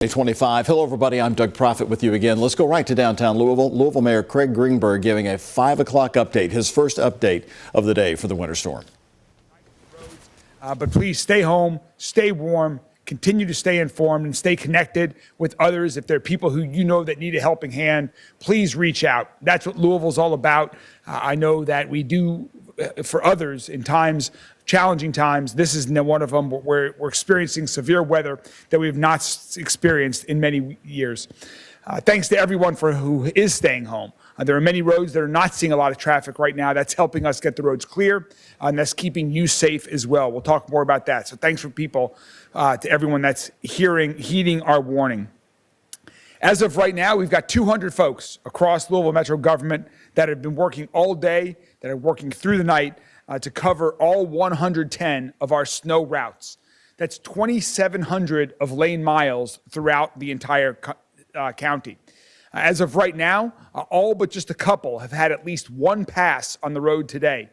25. Hello, everybody. I'm Doug Proffitt with you again. Let's go right to downtown Louisville. Louisville Mayor Craig Greenberg giving a 5 o'clock update, his first update of the day for the winter storm. But please stay home, stay warm, continue to stay informed, and stay connected with others. If there are people who you know that need a helping hand, please reach out. That's what Louisville's all about. I know that we do for others in times, challenging times. This is one of them. We're experiencing severe weather that we have not experienced in many years. Thanks to everyone who is staying home. There are many roads that are not seeing a lot of traffic right now. That's helping us get the roads clear, and that's keeping you safe as well. We'll talk more about that. So thanks for people, to everyone that's heeding our warning. As of right now, we've got 200 folks across Louisville Metro government that have been working all day, that are working through the night to cover all 110 of our snow routes. That's 2,700 of lane miles throughout the entire county. As of right now, all but just a couple have had at least one pass on the road today.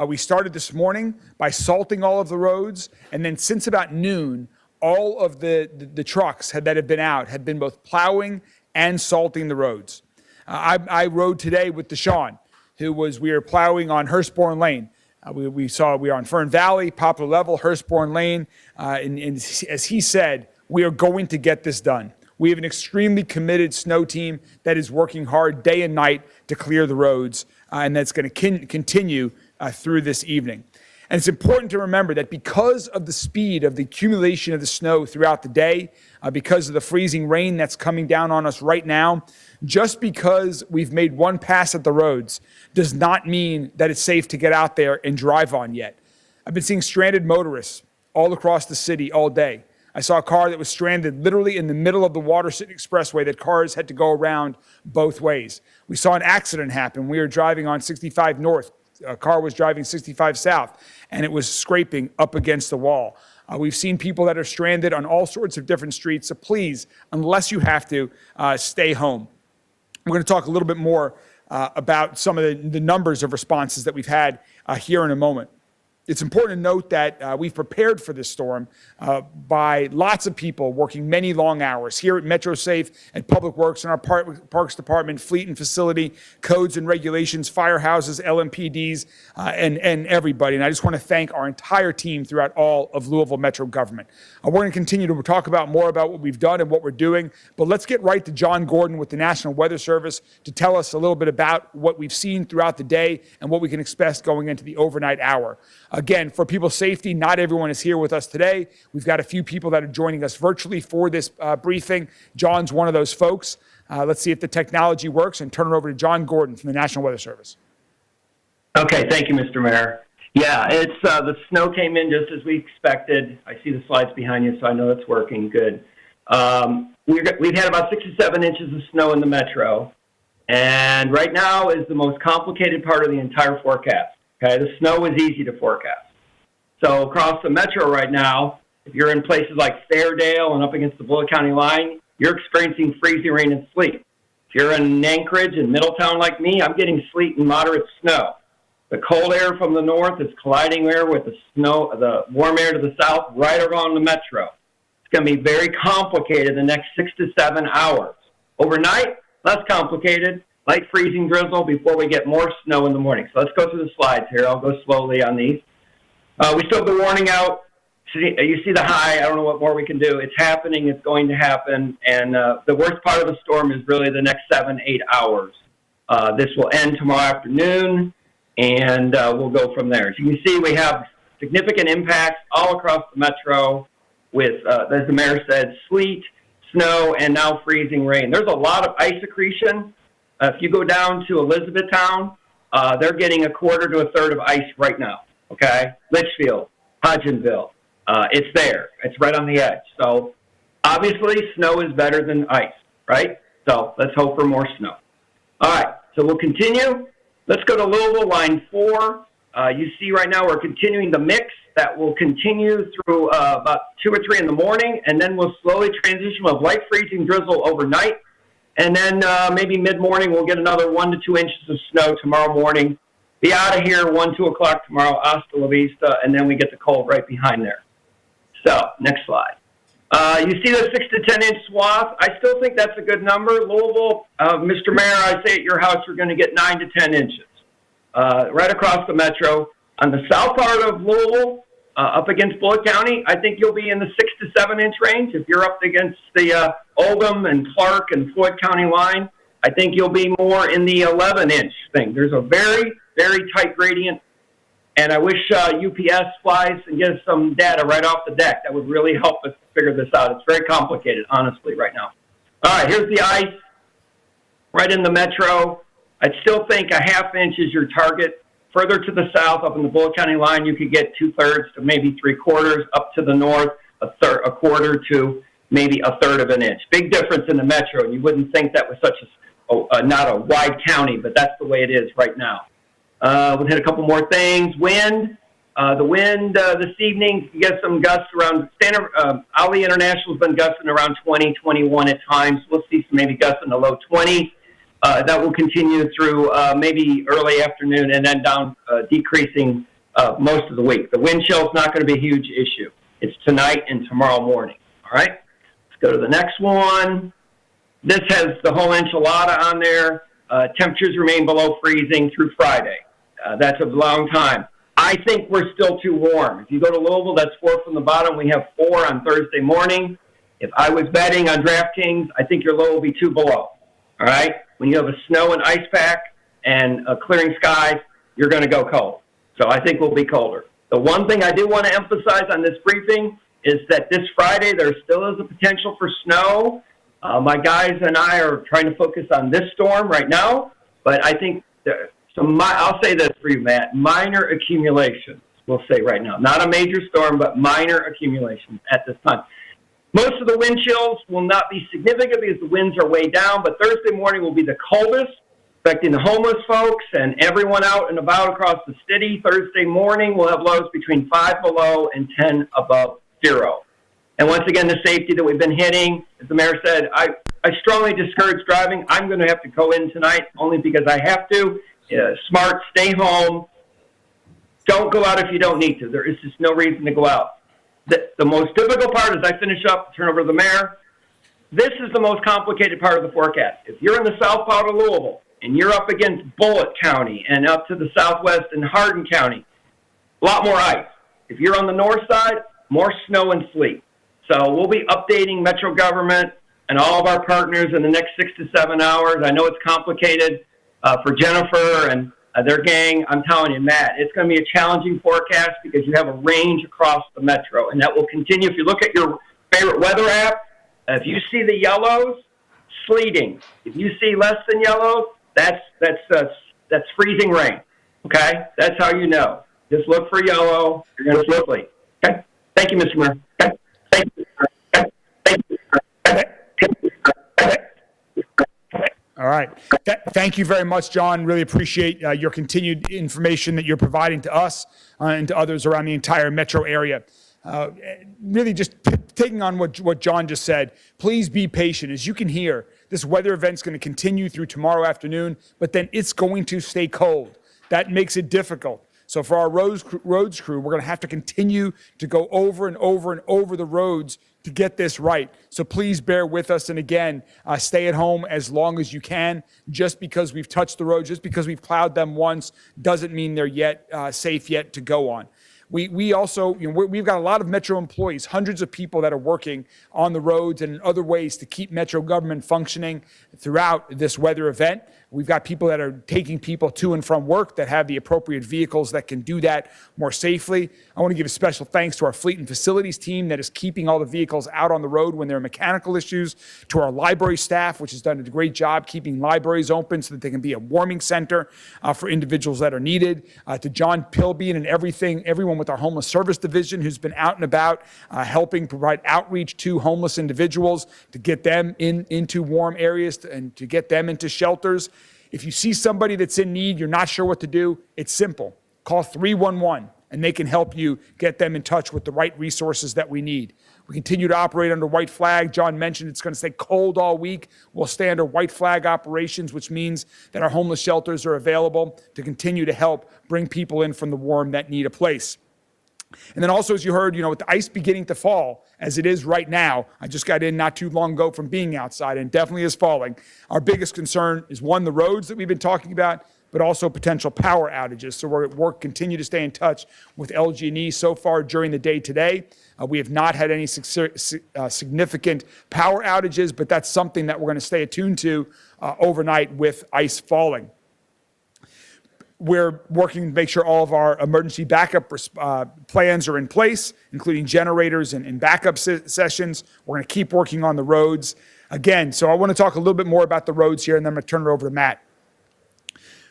We started this morning by salting all of the roads, and then since about noon, all of the trucks that have been out have been both plowing and salting the roads. I rode today with Deshaun, we were plowing on Hurstbourne Lane. We are on Fern Valley, Poplar Level, Hurstbourne Lane, and as he said, we are going to get this done. We have an extremely committed snow team that is working hard day and night to clear the roads, and that's going to continue through this evening. And it's important to remember that because of the speed of the accumulation of the snow throughout the day, because of the freezing rain that's coming down on us right now, just because we've made one pass at the roads does not mean that it's safe to get out there and drive on yet. I've been seeing stranded motorists all across the city all day. I saw a car that was stranded literally in the middle of the Water City Expressway that cars had to go around both ways. We saw an accident happen. We were driving on 65 North. A car was driving 65 South, and it was scraping up against the wall. We've seen people that are stranded on all sorts of different streets. So please, unless you have to, stay home. We're going to talk a little bit more about some of the numbers of responses that we've had here in a moment. It's important to note that we've prepared for this storm by lots of people working many long hours here at MetroSafe and Public Works and our Parks Department, Fleet and Facility, Codes and Regulations, Firehouses, LMPDs, and everybody. And I just want to thank our entire team throughout all of Louisville Metro government. We're going to continue to talk more about what we've done and what we're doing, but let's get right to John Gordon with the National Weather Service to tell us a little bit about what we've seen throughout the day and what we can expect going into the overnight hour. Again, for people's safety, not everyone is here with us today. We've got a few people that are joining us virtually for this briefing. John's one of those folks. Let's see if the technology works and turn it over to John Gordon from the National Weather Service. Okay, thank you, Mr. Mayor. Yeah, it's the snow came in just as we expected. I see the slides behind you, so I know it's working good. We've had about 6 to 7 inches of snow in the metro, and right now is the most complicated part of the entire forecast. Okay, the snow is easy to forecast. So across the metro right now, if you're in places like Fairdale and up against the Bullitt County line, you're experiencing freezing rain and sleet. If you're in Anchorage and Middletown like me, I'm getting sleet and moderate snow. The cold air from the north is colliding there with the warm air to the south right around the metro. It's going to be very complicated the next 6 to 7 hours. Overnight, less complicated. Light freezing drizzle before we get more snow in the morning. So let's go through the slides here. I'll go slowly on these. We still have the warning out. You see the high. I don't know what more we can do. It's happening. It's going to happen. And the worst part of the storm is really the next 7-8 hours. This will end tomorrow afternoon, and we'll go from there. As you can see, we have significant impacts all across the metro with, as the mayor said, sleet, snow, and now freezing rain. There's a lot of ice accretion. If you go down to Elizabethtown, they're getting 1/4 to 1/3 of ice right now, okay? Litchfield, Hodgenville, it's there. It's right on the edge. So obviously snow is better than ice, right? So let's hope for more snow. All right, so we'll continue. Let's go to Louisville, line 4. You see right now we're continuing the mix. That will continue through about 2 or 3 in the morning, and then we'll slowly transition with light freezing drizzle overnight. And then maybe mid-morning, we'll get another 1 to 2 inches of snow tomorrow morning. Be out of here 1, 2 o'clock tomorrow, hasta la vista, and then we get the cold right behind there. So, next slide. You see the 6 to 10 inch swath. I still think that's a good number. Louisville, Mr. Mayor, I say at your house you're going to get 9 to 10 inches right across the metro. On the south part of Louisville, up against Bullitt County, I think you'll be in the 6 to 7 inch range. If you're up against the Oldham and Clark and Floyd County line, I think you'll be more in the 11 inch thing. There's a very, very tight gradient. And I wish UPS flies and get us some data right off the deck. That would really help us figure this out. It's very complicated, honestly, right now. All right, here's the ice right in the metro. I'd still think a half inch is your target. Further to the south, up in the Bullitt County line, you could get 2/3 to maybe 3/4. Up to the north, a quarter to maybe 1/3 of an inch. Big difference in the metro. You wouldn't think that was such not a wide county, but that's the way it is right now. We'll hit a couple more things. Wind. The wind this evening, you get some gusts around Ali International's been gusting around 20, 21 at times. We'll see some maybe gusts in the low 20s. That will continue through maybe early afternoon and then down, decreasing most of the week. The wind chill is not going to be a huge issue. It's tonight and tomorrow morning. All right. Let's go to the next one. This has the whole enchilada on there. Temperatures remain below freezing through Friday. That's a long time. I think we're still too warm. If you go to Louisville, that's 4 from the bottom. We have 4 on Thursday morning. If I was betting on DraftKings, I think your low will be 2 below. All right? When you have a snow and ice pack and clearing skies, you're going to go cold. So I think we'll be colder. The one thing I do want to emphasize on this briefing is that this Friday there still is a potential for snow. My guys and I are trying to focus on this storm right now, but I think I'll say this for you, Matt, minor accumulations, we'll say right now. Not a major storm, but minor accumulations at this time. Most of the wind chills will not be significant because the winds are way down, but Thursday morning will be the coldest, affecting the homeless folks and everyone out and about across the city. Thursday morning we'll have lows between 5 below and 10 above 0. And once again, the safety that we've been hitting, as the mayor said, I strongly discourage driving. I'm going to have to go in tonight only because I have to. Smart, stay home. Don't go out if you don't need to. There is just no reason to go out. The most difficult part, as I finish up, turn over to the mayor, this is the most complicated part of the forecast. If you're in the south part of Louisville and you're up against Bullitt County and up to the southwest in Hardin County, a lot more ice. If you're on the north side, more snow and sleet. So we'll be updating Metro government and all of our partners in the next 6 to 7 hours. I know it's complicated for Jennifer and their gang. I'm telling you, Matt, it's going to be a challenging forecast because you have a range across the metro, and that will continue. If you look at your favorite weather app, if you see the yellows, sleeting. If you see less than yellows, that's freezing rain. Okay, that's how you know. Just look for yellow. You're going to sleep. Okay. Thank you, Mr. Mayor. Okay. Thank you. Okay. Thank you. All right. Thank you very much, John. Really appreciate your continued information that you're providing to us and to others around the entire metro area. Really just taking on what John just said, please be patient. As you can hear, this weather event's going to continue through tomorrow afternoon, but then it's going to stay cold. That makes it difficult. So for our roads crew, we're going to have to continue to go over and over and over the roads to get this right. So please bear with us. And again, stay at home as long as you can. Just because we've touched the road, just because we've plowed them once, doesn't mean they're yet safe yet to go on. We also, we've got a lot of Metro employees, hundreds of people that are working on the roads and in other ways to keep Metro government functioning throughout this weather event. We've got people that are taking people to and from work that have the appropriate vehicles that can do that more safely. I want to give a special thanks to our fleet and facilities team that is keeping all the vehicles out on the road when there are mechanical issues, to our library staff, which has done a great job keeping libraries open so that they can be a warming center for individuals that are needed, to John Pilbean and everyone with our homeless service division who's been out and about helping provide outreach to homeless individuals to get them into warm areas and to get them into shelters. If you see somebody that's in need, you're not sure what to do, it's simple. Call 311 and they can help you get them in touch with the right resources that we need. We continue to operate under white flag. John mentioned it's going to stay cold all week. We'll stay under white flag operations, which means that our homeless shelters are available to continue to help bring people in from the warm that need a place. And then also, as you heard, with the ice beginning to fall, as it is right now, I just got in not too long ago from being outside, and definitely is falling. Our biggest concern is, one, the roads that we've been talking about, but also potential power outages. So we're continue to stay in touch with LG&E. So far during the day today, we have not had any significant power outages, but that's something that we're going to stay attuned to overnight with ice falling. We're working to make sure all of our emergency backup plans are in place, including generators and backup sessions. We're going to keep working on the roads. Again, so I want to talk a little bit more about the roads here, and then I'm going to turn it over to Matt.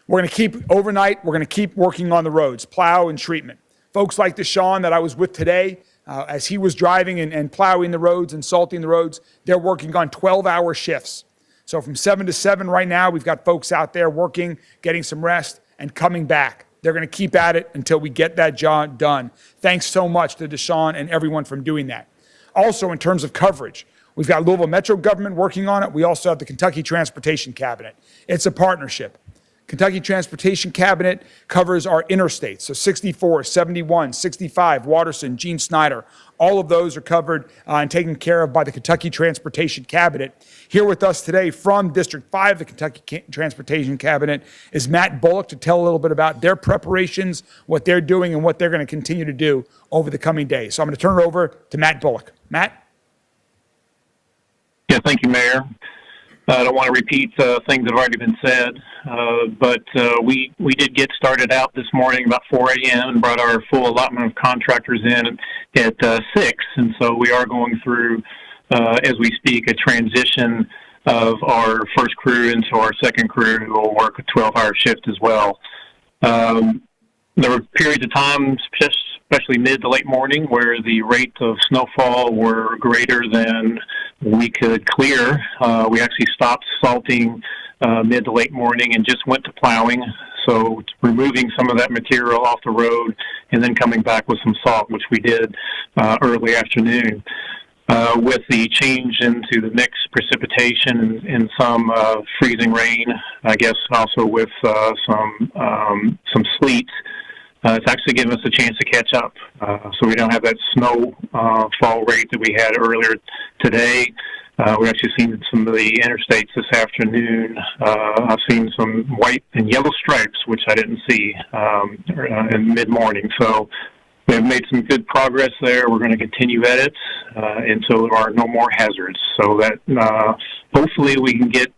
We're going to keep overnight, we're going to keep working on the roads, plow and treatment. Folks like Deshaun that I was with today, as he was driving and plowing the roads and salting the roads, they're working on 12-hour shifts. So from 7 to 7 right now, we've got folks out there working, getting some rest, and coming back. They're going to keep at it until we get that job done. Thanks so much to Deshaun and everyone from doing that. Also, in terms of coverage, we've got Louisville Metro government working on it. We also have the Kentucky Transportation Cabinet. It's a partnership. Kentucky Transportation Cabinet covers our interstates, so 64, 71, 65, Watterson, Gene Snyder. All of those are covered and taken care of by the Kentucky Transportation Cabinet. Here with us today from District 5, the Kentucky Transportation Cabinet, is Matt Bullock to tell a little bit about their preparations, what they're doing, and what they're going to continue to do over the coming days. So I'm going to turn it over to Matt Bullock. Matt? Yeah, thank you, Mayor. I don't want to repeat things that have already been said, but we did get started out this morning about 4 a.m. and brought our full allotment of contractors in at 6, and so we are going through, as we speak, a transition of our first crew into our second crew, who will work a 12-hour shift as well. There were periods of time, especially mid to late morning, where the rate of snowfall were greater than we could clear. We actually stopped salting mid to late morning and just went to plowing. So removing some of that material off the road and then coming back with some salt, which we did early afternoon. With the change into the mixed precipitation and some freezing rain, I guess also with some sleet, it's actually given us a chance to catch up. So we don't have that snow fall rate that we had earlier today. We've actually seen some of the interstates this afternoon. I've seen some white and yellow stripes, which I didn't see in mid-morning. So we have made some good progress there. We're going to continue at it until there are no more hazards. So that hopefully we can get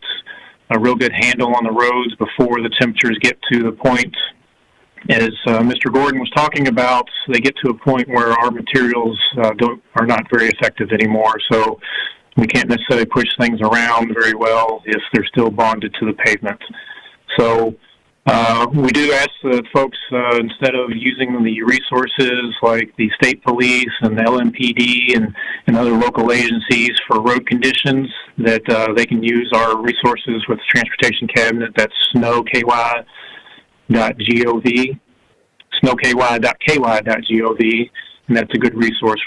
a real good handle on the roads before the temperatures get to the point, as Mr. Gordon was talking about, they get to a point where our materials are not very effective anymore. So we can't necessarily push things around very well if they're still bonded to the pavement. So we do ask that folks, instead of using the resources like the state police and the LMPD and other local agencies for road conditions, that they can use our resources with the Transportation Cabinet. That's snowky.gov, snowky.ky.gov, and that's a good resource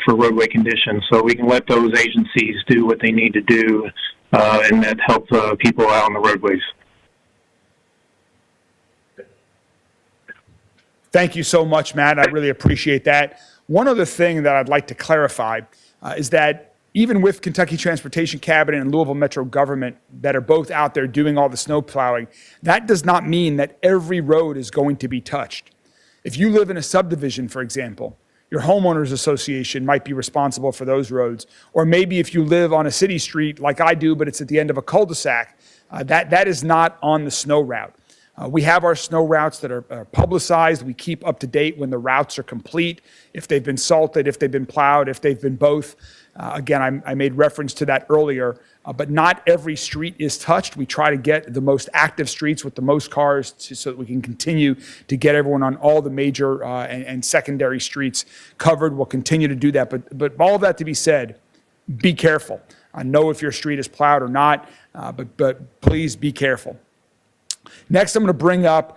for roadway conditions. So we can let those agencies do what they need to do, and that help people out on the roadways. Thank you so much, Matt. I really appreciate that. One other thing that I'd like to clarify is that even with Kentucky Transportation Cabinet and Louisville Metro government that are both out there doing all the snow plowing, that does not mean that every road is going to be touched. If you live in a subdivision, for example, your homeowners association might be responsible for those roads. Or maybe if you live on a city street like I do, but it's at the end of a cul-de-sac, that is not on the snow route. We have our snow routes that are publicized. We keep up to date when the routes are complete, if they've been salted, if they've been plowed, if they've been both. Again, I made reference to that earlier, but not every street is touched. We try to get the most active streets with the most cars so that we can continue to get everyone on all the major and secondary streets covered. We'll continue to do that. But all of that to be said, be careful. I know if your street is plowed or not, but please be careful. Next, I'm going to bring up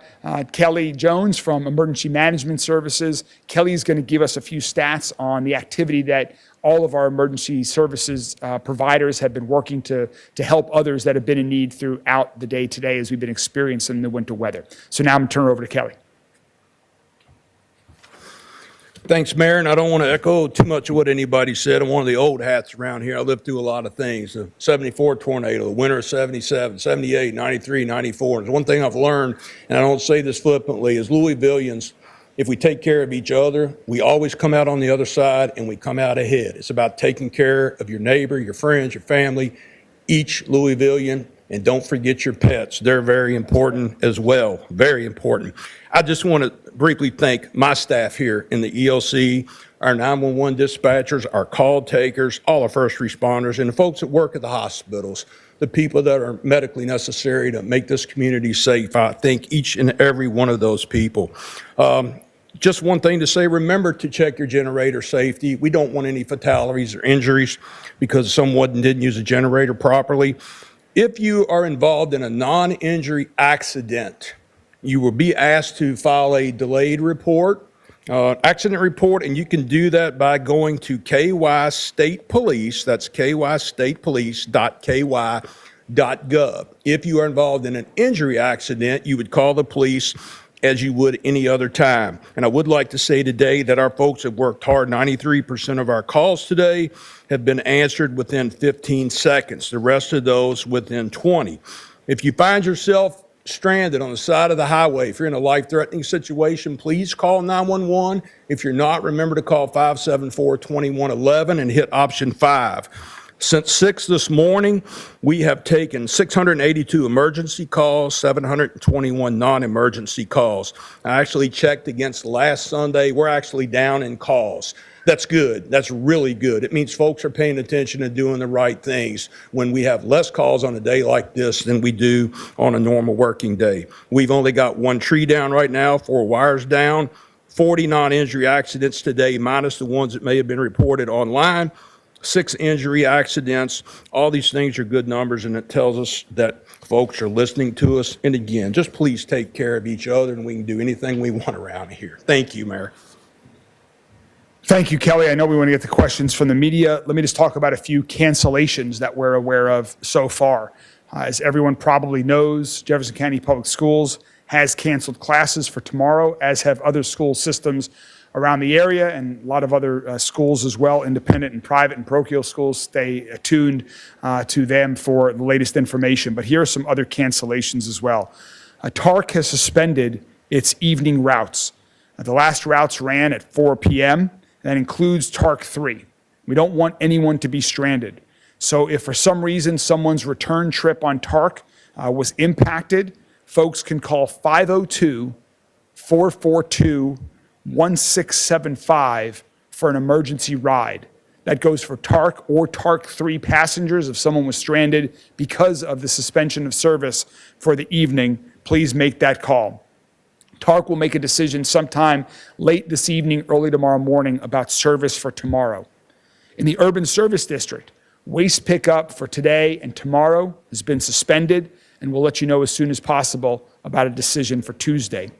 Kelly Jones from Emergency Management Services. Kelly's going to give us a few stats on the activity that all of our emergency services providers have been working to help others that have been in need throughout the day today as we've been experiencing the winter weather. So now I'm going to turn it over to Kelly. Thanks, Mayor, and I don't want to echo too much of what anybody said. I'm one of the old hats around here. I lived through a lot of things. The 74 tornado, the winter of 77, 78, 93, 94. There's one thing I've learned, and I don't say this flippantly, is Louisvillians, if we take care of each other, we always come out on the other side and we come out ahead. It's about taking care of your neighbor, your friends, your family, each Louisvillian, and don't forget your pets. They're very important as well, very important. I just want to briefly thank my staff here in the ELC, our 911 dispatchers, our call takers, all our first responders, and the folks that work at the hospitals, the people that are medically necessary to make this community safe. I thank each and every one of those people. Just one thing to say, remember to check your generator safety. We don't want any fatalities or injuries because someone didn't use a generator properly. If you are involved in a non-injury accident, you will be asked to file a delayed report, accident report, and you can do that by going to KY State Police, that's kystatepolice.ky.gov. If you are involved in an injury accident, you would call the police as you would any other time. And I would like to say today that our folks have worked hard. 93% of our calls today have been answered within 15 seconds. The rest of those within 20. If you find yourself stranded on the side of the highway, if you're in a life-threatening situation, please call 911. If you're not, remember to call 574-2111 and hit option 5. Since 6 this morning, we have taken 682 emergency calls, 721 non-emergency calls. I actually checked against last Sunday. We're actually down in calls. That's good. That's really good. It means folks are paying attention and doing the right things when we have less calls on a day like this than we do on a normal working day. We've only got 1 tree down right now, 4 wires down, 40 non-injury accidents today, minus the ones that may have been reported online. 6 injury accidents. All these things are good numbers, and it tells us that folks are listening to us. And again, just please take care of each other, and we can do anything we want around here. Thank you, Mayor. Thank you, Kelly. I know we want to get to questions from the media. Let me just talk about a few cancellations that we're aware of so far. As everyone probably knows, Jefferson County Public Schools has canceled classes for tomorrow, as have other school systems around the area, and a lot of other schools as well, independent and private and parochial schools. Stay attuned to them for the latest information. But here are some other cancellations as well. TARC has suspended its evening routes. The last routes ran at 4 p.m. That includes TARC 3. We don't want anyone to be stranded. So if for some reason someone's return trip on TARC was impacted, folks can call 502-442-1675 for an emergency ride. That goes for TARC or TARC 3 passengers. If someone was stranded because of the suspension of service for the evening, please make that call. TARC will make a decision sometime late this evening, early tomorrow morning about service for tomorrow. In the urban service district, waste pickup for today and tomorrow has been suspended, and we'll let you know as soon as possible about a decision for Tuesday.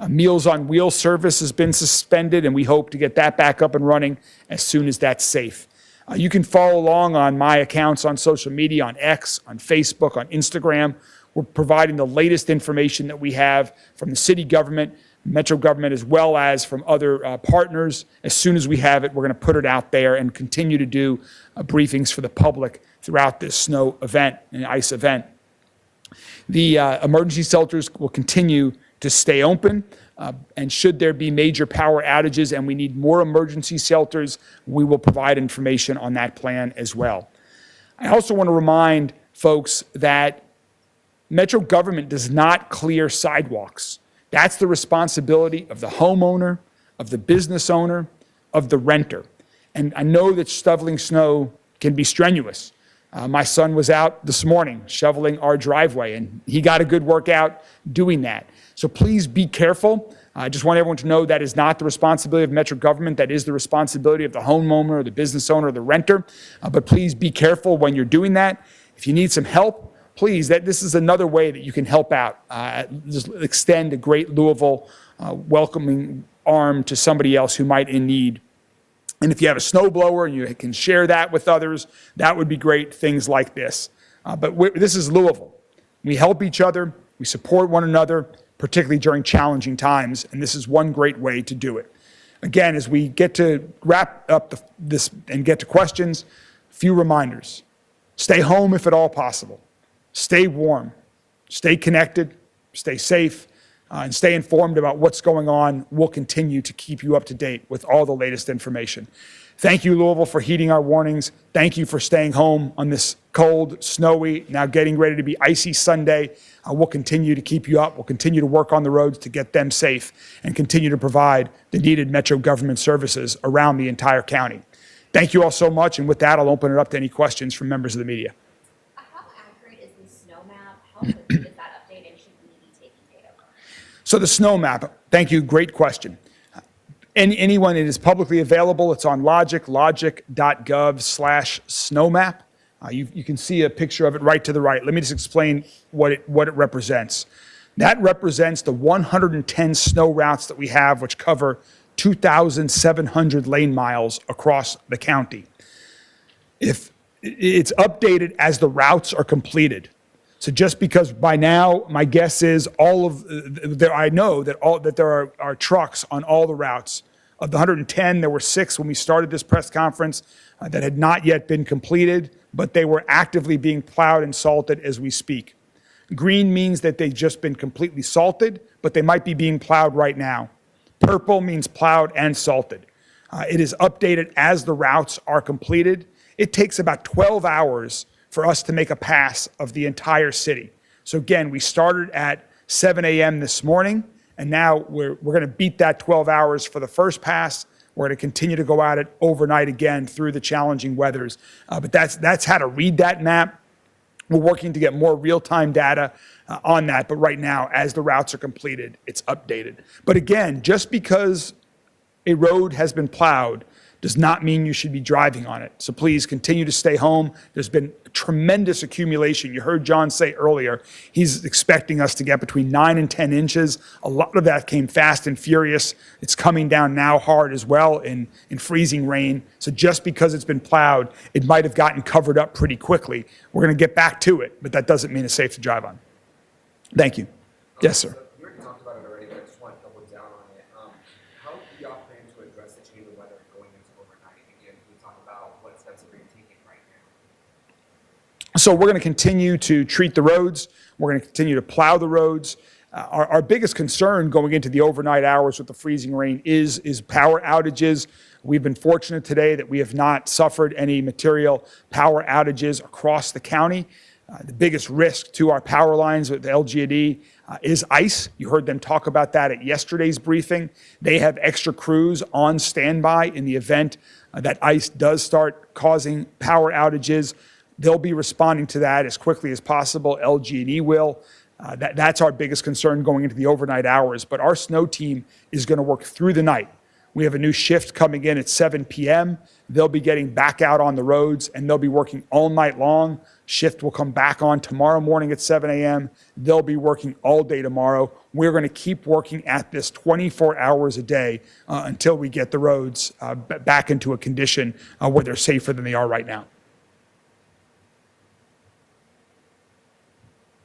Meals on Wheels service has been suspended, and we hope to get that back up and running as soon as that's safe. You can follow along on my accounts on social media, on X, on Facebook, on Instagram. We're providing the latest information that we have from the city government, metro government, as well as from other partners. As soon as we have it, we're going to put it out there and continue to do briefings for the public throughout this snow event and ice event. The emergency shelters will continue to stay open, and should there be major power outages and we need more emergency shelters, we will provide information on that plan as well. I also want to remind folks that metro government does not clear sidewalks. That's the responsibility of the homeowner, of the business owner, of the renter. And I know that shoveling snow can be strenuous. My son was out this morning shoveling our driveway, and he got a good workout doing that. So please be careful. I just want everyone to know that is not the responsibility of metro government. That is the responsibility of the homeowner or the business owner or the renter. But please be careful when you're doing that. If you need some help, please, this is another way that you can help out. Just extend a great Louisville welcoming arm to somebody else who might in need. And if you have a snowblower and you can share that with others, that would be great, things like this. But this is Louisville. We help each other, we support one another, particularly during challenging times, and this is one great way to do it. Again, as we get to wrap up this and get to questions, a few reminders. Stay home if at all possible. Stay warm. Stay connected. Stay safe. And stay informed about what's going on. We'll continue to keep you up to date with all the latest information. Thank you, Louisville, for heeding our warnings. Thank you for staying home on this cold, snowy, now getting ready to be icy Sunday. We'll continue to keep you up. We'll continue to work on the roads to get them safe and continue to provide the needed Metro government services around the entire county. Thank you all so much. And with that, I'll open it up to any questions from members of the media. How accurate is the snow map? How quickly is that updated? Should we be taking data? So the snow map, thank you, great question. Anyone, it is publicly available. It's on logic.gov/snowmap. You can see a picture of it right to the right. Let me just explain what it represents. That represents the 110 snow routes that we have, which cover 2,700 lane miles across the county. If it's updated as the routes are completed. So just because by now, my guess is I know that there are trucks on all the routes. Of the 110, there were 6 when we started this press conference that had not yet been completed, but they were actively being plowed and salted as we speak. Green means that they've just been completely salted, but they might be being plowed right now. Purple means plowed and salted. It is updated as the routes are completed. It takes about 12 hours for us to make a pass of the entire city. So again, we started at 7 a.m. this morning, and now we're going to beat that 12 hours for the first pass. We're going to continue to go at it overnight again through the challenging weathers. But that's how to read that map. We're working to get more real-time data on that. But right now, as the routes are completed, it's updated. But again, just because a road has been plowed does not mean you should be driving on it. So please continue to stay home. There's been tremendous accumulation. You heard John say earlier, he's expecting us to get between 9 and 10 inches. A lot of that came fast and furious. It's coming down now hard as well in freezing rain. So just because it's been plowed, it might have gotten covered up pretty quickly. We're going to get back to it, but that doesn't mean it's safe to drive on. Thank you. Yes, sir. You already talked about it already, but I just want to double down on it. How do y'all plan to address the change of weather going into overnight? Again, can you talk about what steps are being taken right now? So we're going to continue to treat the roads. We're going to continue to plow the roads. Our biggest concern going into the overnight hours with the freezing rain is power outages. We've been fortunate today that we have not suffered any material power outages across the county. The biggest risk to our power lines with the LG&E is ice. You heard them talk about that at yesterday's briefing. They have extra crews on standby in the event that ice does start causing power outages. They'll be responding to that as quickly as possible. LG&E will. That's our biggest concern going into the overnight hours. But our snow team is going to work through the night. We have a new shift coming in at 7 p.m. They'll be getting back out on the roads, and they'll be working all night long. Shift will come back on tomorrow morning at 7 a.m. They'll be working all day tomorrow. We're going to keep working at this 24 hours a day until we get the roads back into a condition where they're safer than they are right now.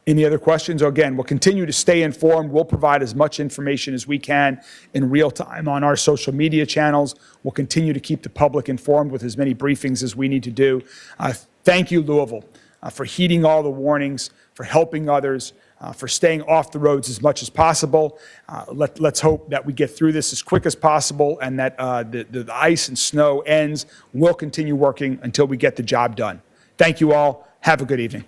Any other questions? Again, we'll continue to stay informed. We'll provide as much information as we can in real time on our social media channels. We'll continue to keep the public informed with as many briefings as we need to do. Thank you, Louisville, for heeding all the warnings, for helping others, for staying off the roads as much as possible. Let's hope that we get through this as quick as possible and that the ice and snow ends. We'll continue working until we get the job done. Thank you all. Have a good evening.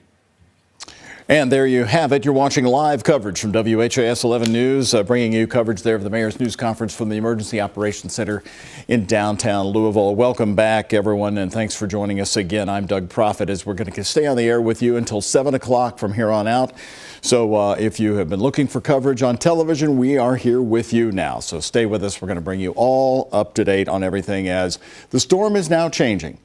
And there you have it. You're watching live coverage from WHAS11 News, bringing you coverage there of the Mayor's News Conference from the Emergency Operations Center in downtown Louisville. Welcome back, everyone, and thanks for joining us again. I'm Doug Proffitt, as we're going to stay on the air with you until 7 o'clock from here on out. So if you have been looking for coverage on television, we are here with you now. So stay with us. We're going to bring you all up to date on everything as the storm is now changing.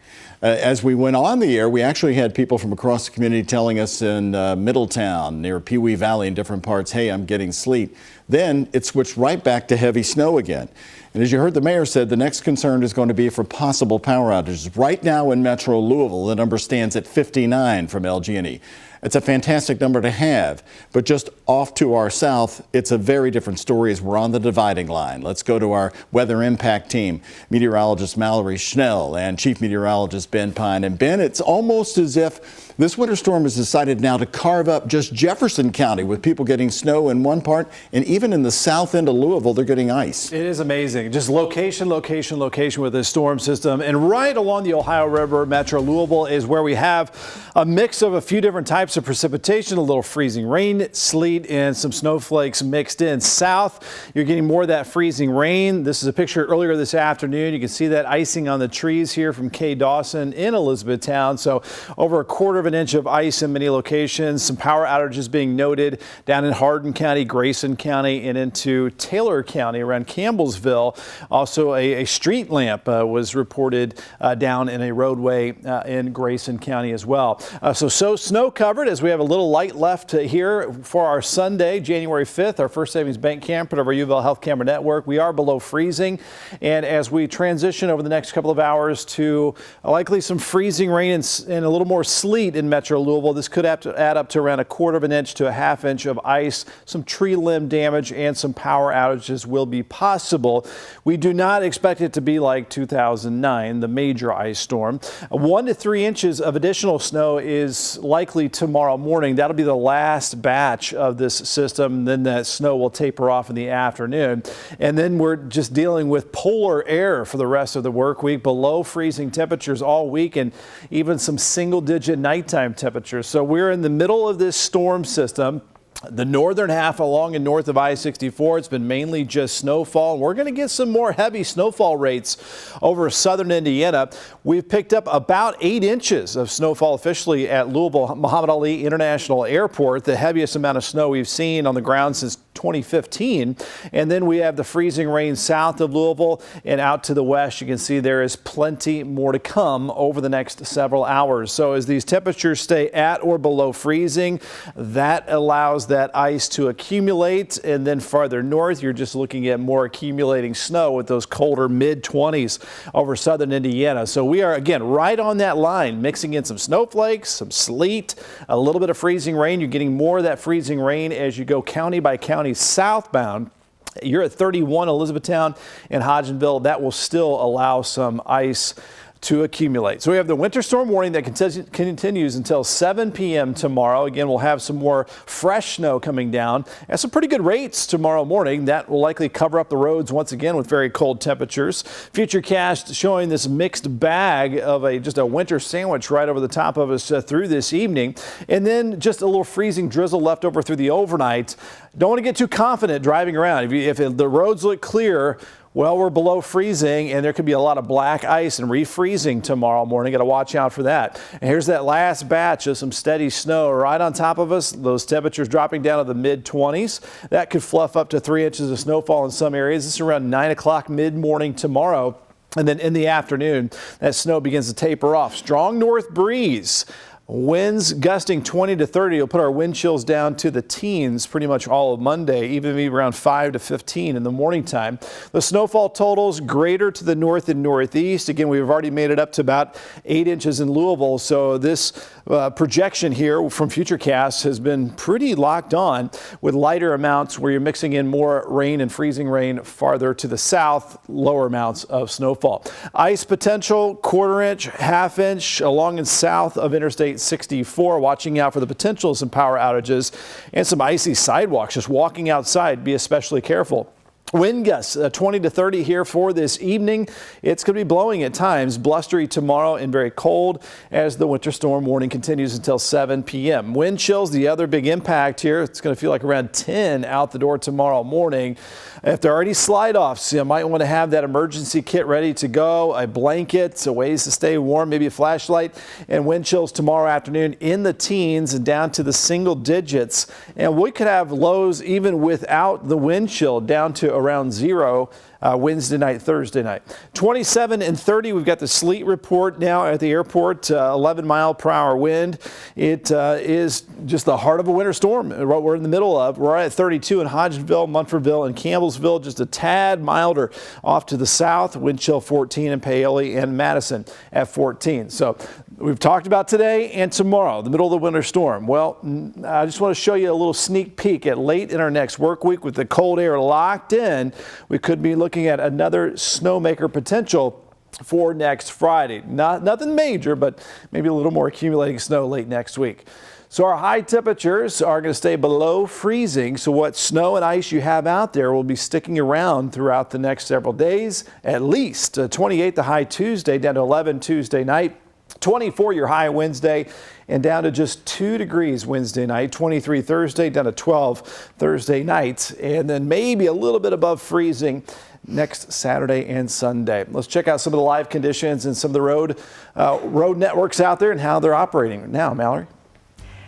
As we went on the air, we actually had people from across the community telling us in Middletown, near Pewee Valley, in different parts, hey, I'm getting sleet. Then it switched right back to heavy snow again. And as you heard the mayor said, the next concern is going to be for possible power outages. Right now in Metro Louisville, the number stands at 59 from LG&E. It's a fantastic number to have, but just off to our south, it's a very different story as we're on the dividing line. Let's go to our weather impact team, meteorologist Mallory Schnell and chief meteorologist Ben Pine. And Ben, it's almost as if this winter storm has decided now to carve up just Jefferson County, with people getting snow in one part, and even in the south end of Louisville, they're getting ice. It is amazing. Just location with this storm system. And right along the Ohio River, Metro Louisville is where we have a mix of a few different types of precipitation, a little freezing rain, sleet, and some snowflakes mixed in. South, you're getting more of that freezing rain. This is a picture earlier this afternoon. You can see that icing on the trees here from K. Dawson in Elizabethtown. So over a quarter of an inch of ice in many locations. Some power outages being noted down in Hardin County, Grayson County, and into Taylor County around Campbellsville. Also, a street lamp was reported down in a roadway in Grayson County as well. So snow covered, as we have a little light left here for our Sunday, January 5th, our First Savings Bank camera of our UVL Health Camera Network. We are below freezing, and as we transition over the next couple of hours to likely some freezing rain and a little more sleet in Metro Louisville, this could have to add up to around a quarter of an inch to a half inch of ice. Some tree limb damage and some power outages will be possible. We do not expect it to be like 2009, the major ice storm. 1 to 3 inches of additional snow is likely tomorrow morning. That'll be the last batch of this system. Then that snow will taper off in the afternoon. And then we're just dealing with polar air for the rest of the work week, below freezing temperatures all week, and even some single-digit nighttime temperatures. So we're in the middle of this storm system. The northern half along and north of I-64, it's been mainly just snowfall. We're going to get some more heavy snowfall rates over southern Indiana. We've picked up about 8 inches of snowfall officially at Louisville Muhammad Ali International Airport, the heaviest amount of snow we've seen on the ground since 2015. And then we have the freezing rain south of Louisville and out to the west. You can see there is plenty more to come over the next several hours. So as these temperatures stay at or below freezing, that allows that ice to accumulate. And then farther north, you're just looking at more accumulating snow with those colder mid-20s over southern Indiana. So we are, again, right on that line, mixing in some snowflakes, some sleet, a little bit of freezing rain. You're getting more of that freezing rain as you go county by county southbound. You're at 31 Elizabethtown and Hodgenville. That will still allow some ice to accumulate. So we have the winter storm warning that continues until 7 p.m. tomorrow. Again, we'll have some more fresh snow coming down at some pretty good rates tomorrow morning. That will likely cover up the roads once again with very cold temperatures. Futurecast showing this mixed bag of just a winter sandwich right over the top of us through this evening. And then just a little freezing drizzle left over through the overnight. Don't want to get too confident driving around. If the roads look clear, well, we're below freezing, and there could be a lot of black ice and refreezing tomorrow morning. Got to watch out for that. And here's that last batch of some steady snow right on top of us. Those temperatures dropping down to the mid-20s. That could fluff up to 3 inches of snowfall in some areas. This is around 9 o'clock mid-morning tomorrow. And then in the afternoon, that snow begins to taper off. Strong north breeze. Winds gusting 20 to 30 will put our wind chills down to the teens pretty much all of Monday, even maybe around 5 to 15 in the morning time. The snowfall totals greater to the north and northeast. Again, we've already made it up to about 8 inches in Louisville. So this projection here from Futurecast has been pretty locked on with lighter amounts where you're mixing in more rain and freezing rain farther to the south, lower amounts of snowfall. Ice potential, quarter inch, half inch along and south of Interstate 64. Watching out for the potential of some power outages and some icy sidewalks. Just walking outside, be especially careful. Wind gusts 20 to 30 here for this evening. It's going to be blowing at times, blustery tomorrow and very cold as the winter storm warning continues until 7 p.m. Wind chills, the other big impact here. It's going to feel like around 10 out the door tomorrow morning. If there are any slide-offs, you might want to have that emergency kit ready to go, a blanket, so ways to stay warm, maybe a flashlight, and wind chills tomorrow afternoon in the teens and down to the single digits. And we could have lows even without the wind chill down to around 0 Wednesday night, Thursday night. 27 and 30, we've got the sleet report now at the airport, 11-mile-per-hour wind. It is just the heart of a winter storm, what we're in the middle of. We're at 32 in Hodgenville, Munfordville, and Campbellsville, just a tad milder off to the south. Wind chill 14 in Paoli and Madison at 14. So we've talked about today and tomorrow, the middle of the winter storm. Well, I just want to show you a little sneak peek at late in our next work week with the cold air locked in. We could be looking at another snowmaker potential for next Friday. Nothing major, but maybe a little more accumulating snow late next week. So our high temperatures are going to stay below freezing. So what snow and ice you have out there will be sticking around throughout the next several days. At least 28 the high Tuesday, down to 11 Tuesday night. 24 your high Wednesday, and down to just 2 degrees Wednesday night. 23 Thursday, down to 12 Thursday night, and then maybe a little bit above freezing next Saturday and Sunday. Let's check out some of the live conditions and some of the road networks out there and how they're operating now. Mallory.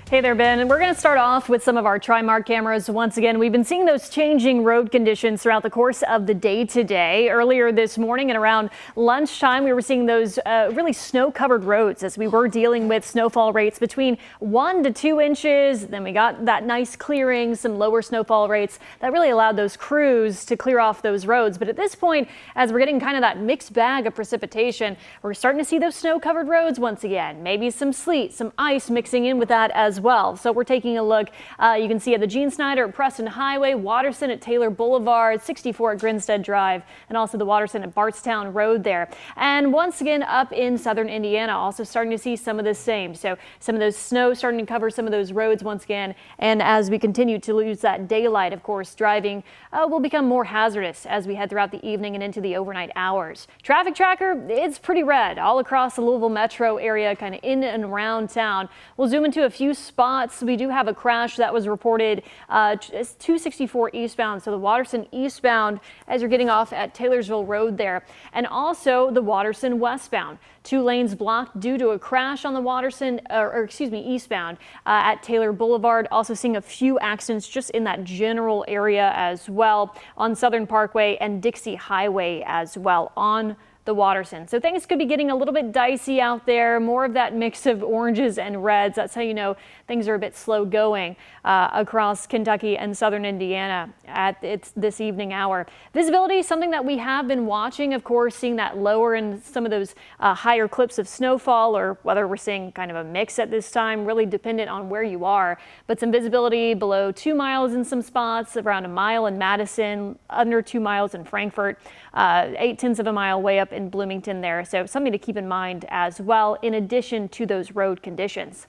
Hey there, Ben. And we're going to start off with some of our TriMark cameras. Once again, we've been seeing those changing road conditions throughout the course of the day today. Earlier this morning and around lunchtime, we were seeing those really snow-covered roads as we were dealing with snowfall rates between 1 to 2 inches. Then we got that nice clearing, some lower snowfall rates that really allowed those crews to clear off those roads. But at this point, as we're getting kind of that mixed bag of precipitation, we're starting to see those snow-covered roads once again. Maybe some sleet, some ice mixing in with that as well. So we're taking a look. You can see at the Gene Snyder at Preston Highway, Watterson at Taylor Boulevard, 64 at Grinstead Drive, and also the Watterson at Bardstown Road there. And once again, up in southern Indiana, also starting to see some of the same. So some of those snow starting to cover some of those roads once again. And as we continue to lose that daylight, of course, driving will become more hazardous as we head throughout the evening and into the overnight hours. Traffic tracker, it's pretty red all across the Louisville metro area, kind of in and around town. We'll zoom into a few spots. We do have a crash that was reported 264 eastbound, so the Watterson eastbound as you're getting off at Taylorsville Road there, and also the Watterson westbound. 2 lanes blocked due to a crash on the Watterson, eastbound at Taylor Boulevard. Also seeing a few accidents just in that general area as well on Southern Parkway and Dixie Highway as well on the Watterson. So things could be getting a little bit dicey out there, more of that mix of oranges and reds. That's how you know things are a bit slow going across Kentucky and southern Indiana at this evening hour. Visibility, something that we have been watching, of course, seeing that lower in some of those higher clips of snowfall, or whether we're seeing kind of a mix at this time, really dependent on where you are. But some visibility below 2 miles in some spots, around 1 mile in Madison, under 2 miles in Frankfort, 0.8 of a mile way up in Bloomington there. So something to keep in mind as well, in addition to those road conditions.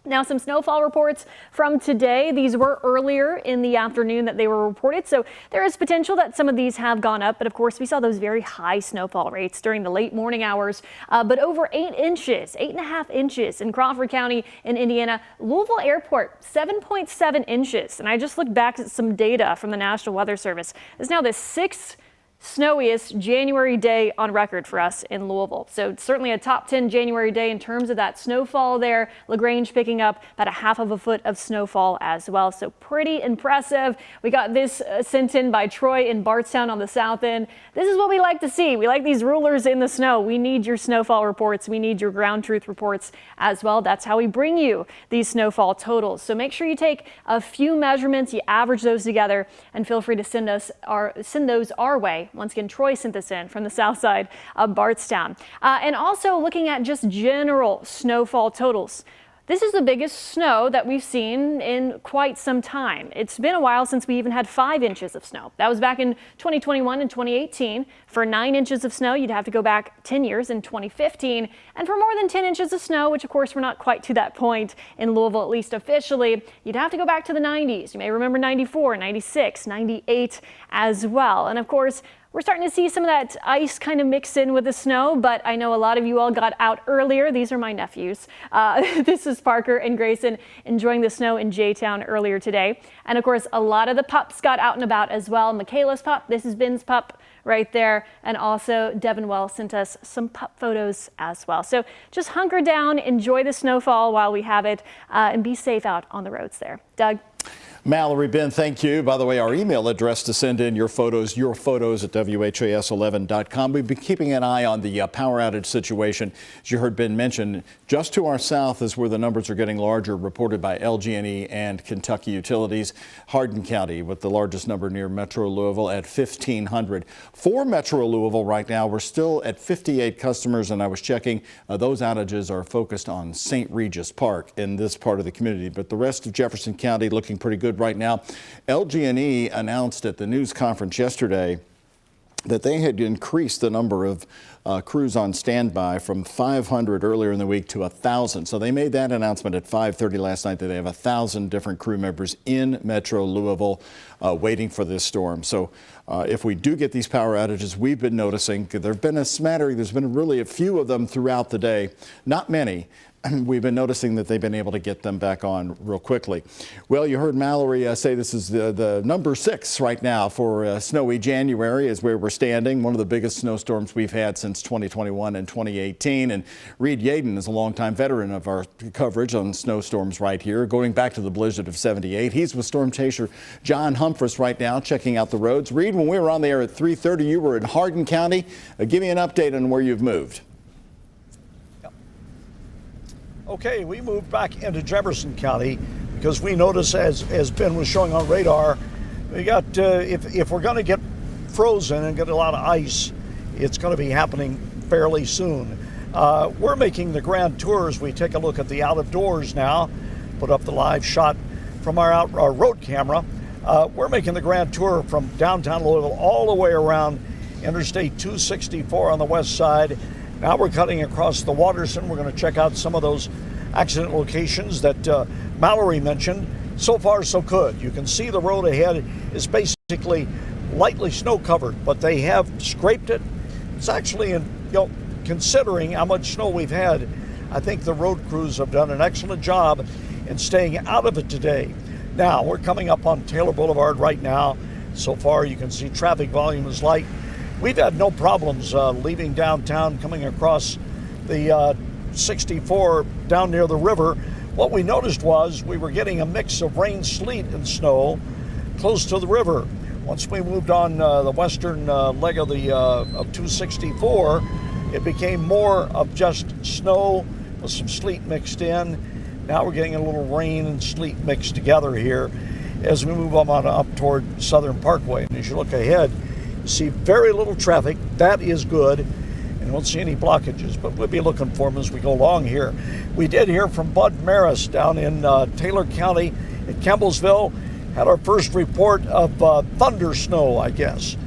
Now, some snowfall reports from today. These were earlier in the afternoon that they were reported, so there is potential that some of these have gone up. But of course, we saw those very high snowfall rates during the late morning hours, but over 8 inches, 8.5 inches in Crawford County in Indiana. Louisville Airport, 7.7 inches. And I just looked back at some data from the National Weather Service. It's now the 6th snowiest January day on record for us in Louisville. So certainly a top 10 January day in terms of that snowfall there. LaGrange picking up about 1/2 foot of snowfall as well. So pretty impressive. We got this sent in by Troy in Bardstown on the south end. This is what we like to see. We like these rulers in the snow. We need your snowfall reports. We need your ground truth reports as well. That's how we bring you these snowfall totals. So make sure you take a few measurements, you average those together, and feel free to send those our way. Once again, Troy sent this in from the south side of Bardstown. And also looking at just general snowfall totals. This is the biggest snow that we've seen in quite some time. It's been a while since we even had 5 inches of snow. That was back in 2021 and 2018. For 9 inches of snow, you'd have to go back 10 years in 2015. And for more than 10 inches of snow, which of course we're not quite to that point in Louisville, at least officially, you'd have to go back to the 90s. You may remember 94, 96, 98 as well. And of course, we're starting to see some of that ice kind of mix in with the snow, but I know a lot of you all got out earlier. These are my nephews. This is Parker and Grayson enjoying the snow in J-Town earlier today. And of course, a lot of the pups got out and about as well. Michaela's pup, this is Ben's pup right there. And also Devin Wells sent us some pup photos as well. So just hunker down, enjoy the snowfall while we have it, and be safe out on the roads there. Doug? Mallory, Ben, thank you. By the way, our email address to send in your photos at WHAS11.com. We've been keeping an eye on the power outage situation. As you heard Ben mention, just to our south is where the numbers are getting larger, reported by LG&E and Kentucky Utilities. Hardin County with the largest number near Metro Louisville at 1,500. For Metro Louisville right now, we're still at 58 customers, and I was checking. Those outages are focused on St. Regis Park in this part of the community, but the rest of Jefferson County looking pretty good right now. LG&E announced at the news conference yesterday that they had increased the number of crews on standby from 500 earlier in the week to 1,000. So they made that announcement at 5:30 last night that they have 1,000 different crew members in Metro Louisville waiting for this storm. So if we do get these power outages, we've been noticing there have been a smattering. There's been really a few of them throughout the day, not many. We've been noticing that they've been able to get them back on real quickly. Well, you heard Mallory say this is the number 6 right now for snowy January is where we're standing. One of the biggest snowstorms we've had since 2021 and 2018. And Reed Yaden is a longtime veteran of our coverage on snowstorms right here, going back to the blizzard of '78. He's with storm chaser John Humphreys right now, checking out the roads. Reed, when we were on the air at 3:30, you were in Hardin County. Give me an update on where you've moved. Okay, we moved back into Jefferson County because we noticed, as Ben was showing on radar, we got if we're going to get frozen and get a lot of ice, it's going to be happening fairly soon. We're making the grand tour as we take a look at the out of doors now. Put up the live shot from our road camera. We're making the grand tour from downtown Louisville all the way around Interstate 264 on the west side. Now we're cutting across the Waterson. We're going to check out some of those accident locations that Mallory mentioned. So far, so good. You can see the road ahead is basically lightly snow covered, but they have scraped it. It's actually, considering how much snow we've had, I think the road crews have done an excellent job in staying out of it today. Now, we're coming up on Taylor Boulevard right now. So far, you can see traffic volume is light. We've had no problems leaving downtown, coming across the 64 down near the river. What we noticed was we were getting a mix of rain, sleet, and snow close to the river. Once we moved on the western leg of the of 264, it became more of just snow with some sleet mixed in. Now we're getting a little rain and sleet mixed together here as we move on up toward Southern Parkway. And as you look ahead, you see very little traffic. That is good, and don't see any blockages, but we'll be looking for them as we go along here. We did hear from Bud Maris down in Taylor County at Campbellsville. Had our first report of thunder snow, I guess.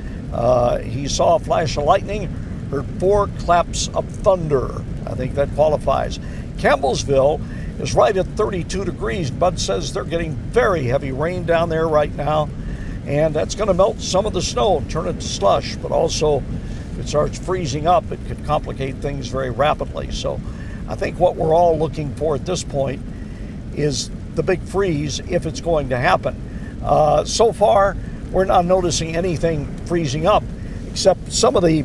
He saw a flash of lightning, heard 4 claps of thunder. I think that qualifies. Campbellsville is right at 32 degrees. Bud says they're getting very heavy rain down there right now, and that's going to melt some of the snow and turn it to slush, but also if it starts freezing up, it could complicate things very rapidly. So I think what we're all looking for at this point is the big freeze, if it's going to happen. So far, we're not noticing anything freezing up, except some of the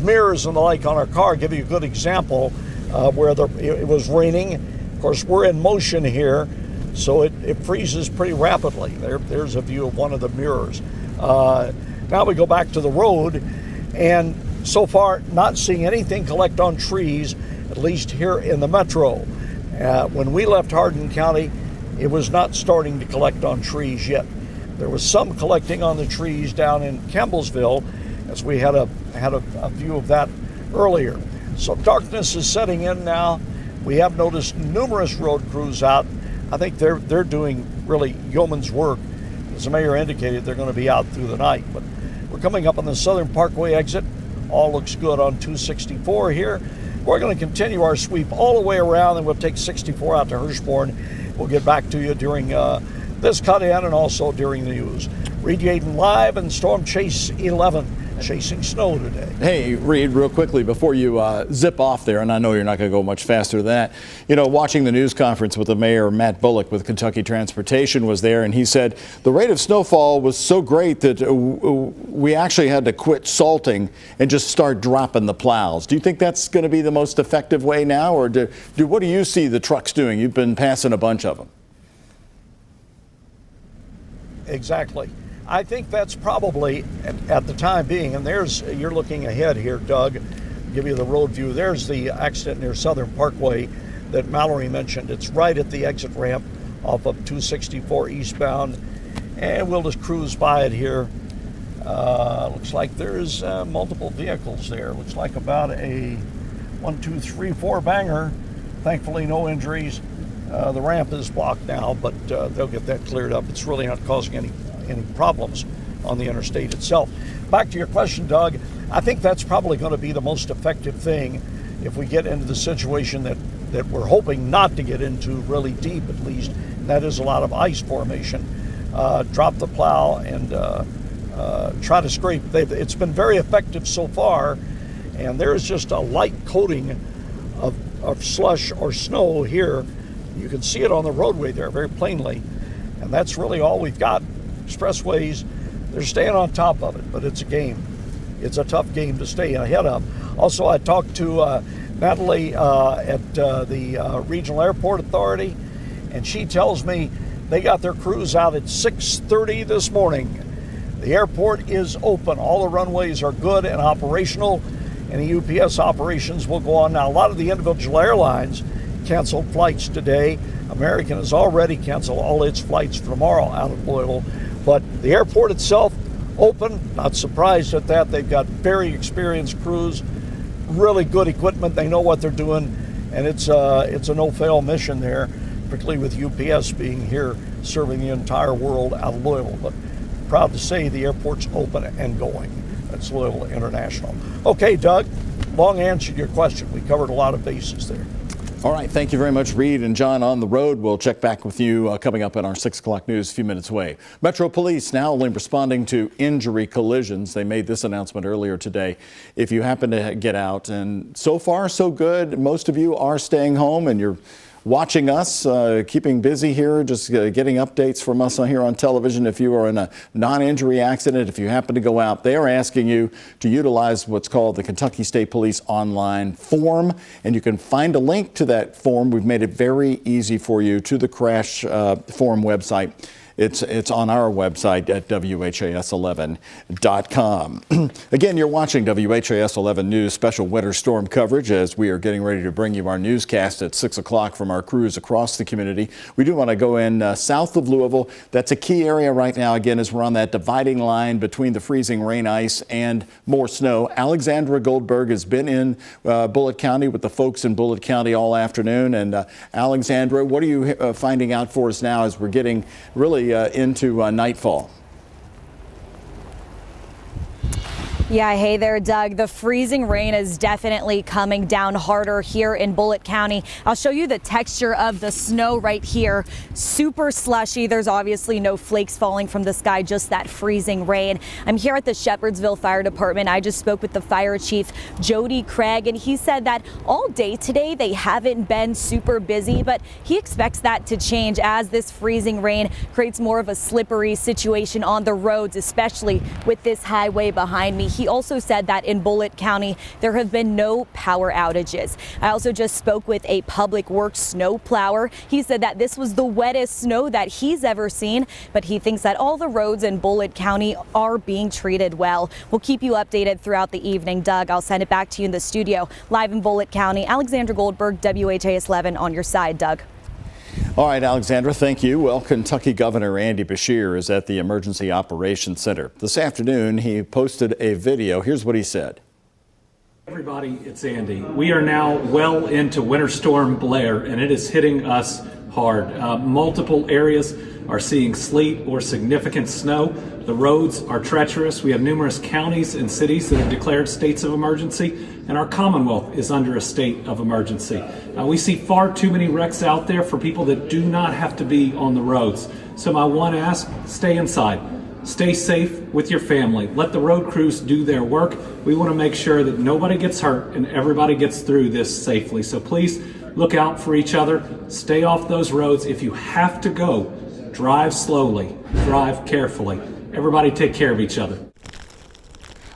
mirrors and the like on our car give you a good example where it was raining. Of course, we're in motion here, so it freezes pretty rapidly. There's a view of one of the mirrors. Now we go back to the road, and so far not seeing anything collect on trees, at least here in the metro. When we left Hardin County, it was not starting to collect on trees yet. There was some collecting on the trees down in Campbellsville, as we had a view of that earlier. So darkness is setting in now. We have noticed numerous road crews out. I think they're doing really yeoman's work. As the mayor indicated, they're going to be out through the night. But we're coming up on the Southern Parkway exit. All looks good on 264 here. We're going to continue our sweep all the way around, and we'll take 64 out to Hirschborn. We'll get back to you during this cut-in and also during the news. Reed Yaden live in Storm Chase 11, chasing snow today. Hey, Reed, real quickly before you zip off there, and I know you're not going to go much faster than that. You know, watching the news conference with the mayor, Matt Bullock with Kentucky Transportation was there, and he said the rate of snowfall was so great that we actually had to quit salting and just start dropping the plows. Do you think that's going to be the most effective way now, or what do you see the trucks doing? You've been passing a bunch of them. Exactly. I think that's probably at the time being, and you're looking ahead here, Doug, give you the road view. There's the accident near Southern Parkway that Mallory mentioned. It's right at the exit ramp off of 264 eastbound, and we'll just cruise by it here. Looks like there's multiple vehicles there. Looks like about a 1, 2, 3, 4 banger. Thankfully, no injuries. The ramp is blocked now, but they'll get that cleared up. It's really not causing any problems on the interstate itself. Back to your question, Doug, I think that's probably going to be the most effective thing if we get into the situation that we're hoping not to get into really deep, at least, and that is a lot of ice formation. Drop the plow and try to scrape. It's been very effective so far, and there's just a light coating of slush or snow here. You can see it on the roadway there very plainly, and that's really all we've got. Expressways, they're staying on top of it, but it's a game. It's a tough game to stay ahead of. Also, I talked to Natalie at the Regional Airport Authority, and she tells me they got their crews out at 6:30 this morning. The airport is open. All the runways are good and operational, and the UPS operations will go on. Now, a lot of the individual airlines canceled flights today. American has already canceled all its flights for tomorrow out of Louisville, but the airport itself open. Not surprised at that. They've got very experienced crews, really good equipment. They know what they're doing, and it's a no-fail mission there, particularly with UPS being here serving the entire world out of Louisville. But proud to say the airport's open and going. That's Louisville International. Okay, Doug, long answered your question. We covered a lot of bases there. All right, thank you very much, Reed and John on the road. We'll check back with you coming up in our 6 o'clock news a few minutes away. Metro Police now only responding to injury collisions. They made this announcement earlier today. If you happen to get out, and so far so good, most of you are staying home and you're watching us, keeping busy here, just getting updates from us here on television. If you are in a non-injury accident, if you happen to go out, they are asking you to utilize what's called the Kentucky State Police online form, and you can find a link to that form. We've made it very easy for you to the crash form website. It's on our website at WHAS11.com. Again, you're watching WHAS 11 News special winter storm coverage as we are getting ready to bring you our newscast at 6 o'clock from our crews across the community. We do want to go in south of Louisville. That's a key area right now, again, as we're on that dividing line between the freezing rain ice and more snow. Alexandra Goldberg has been in Bullitt County with the folks in Bullitt County all afternoon. And Alexandra, what are you finding out for us now as we're getting really into nightfall? Yeah, hey there, Doug. The freezing rain is definitely coming down harder here in Bullitt County. I'll show you the texture of the snow right here. Super slushy. There's obviously no flakes falling from the sky, just that freezing rain. I'm here at the Shepherdsville Fire Department. I just spoke with the fire chief, Jody Craig, and he said that all day today they haven't been super busy, but he expects that to change as this freezing rain creates more of a slippery situation on the roads, especially with this highway behind me. He also said that in Bullitt County, there have been no power outages. I also just spoke with a public works snow plower. He said that this was the wettest snow that he's ever seen, but he thinks that all the roads in Bullitt County are being treated well. We'll keep you updated throughout the evening. Doug, I'll send it back to you in the studio. Live in Bullitt County, Alexandra Goldberg, WHAS 11 on your side, Doug. All right, Alexandra, thank you. Well, Kentucky Governor Andy Beshear is at the Emergency Operations Center. This afternoon, he posted a video. Here's what he said. Everybody, it's Andy. We are now well into Winter Storm Blair, and it is hitting us hard. Multiple areas are seeing sleet or significant snow. The roads are treacherous. We have numerous counties and cities that have declared states of emergency, and our Commonwealth is under a state of emergency. We see far too many wrecks out there for people that do not have to be on the roads. So my one ask, stay inside. Stay safe with your family. Let the road crews do their work. We want to make sure that nobody gets hurt and everybody gets through this safely. So please look out for each other. Stay off those roads. If you have to go, drive slowly, drive carefully. Everybody take care of each other.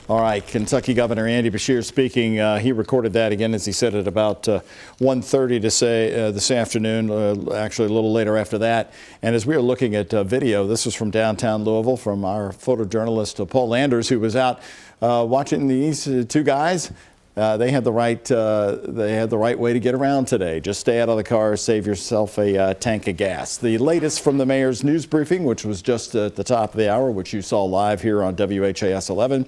All right, Kentucky Governor Andy Beshear speaking. He recorded that again, as he said, at about 1:30 to say this afternoon, actually a little later after that. And as we were looking at video, this was from downtown Louisville from our photojournalist Paul Landers, who was out watching these two guys. They had the right way to get around today. Just stay out of the car, save yourself a tank of gas. The latest from the mayor's news briefing, which was just at the top of the hour, which you saw live here on WHAS 11.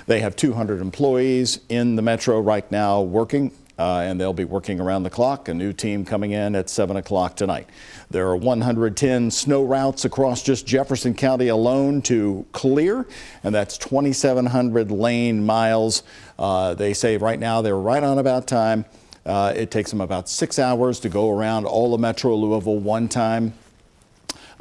They have 200 employees in the metro right now working, and they'll be working around the clock. A new team coming in at 7 o'clock tonight. There are 110 snow routes across just Jefferson County alone to clear, and that's 2,700 lane miles. They say right now they're right on about time. It takes them about 6 hours to go around all of Metro Louisville one time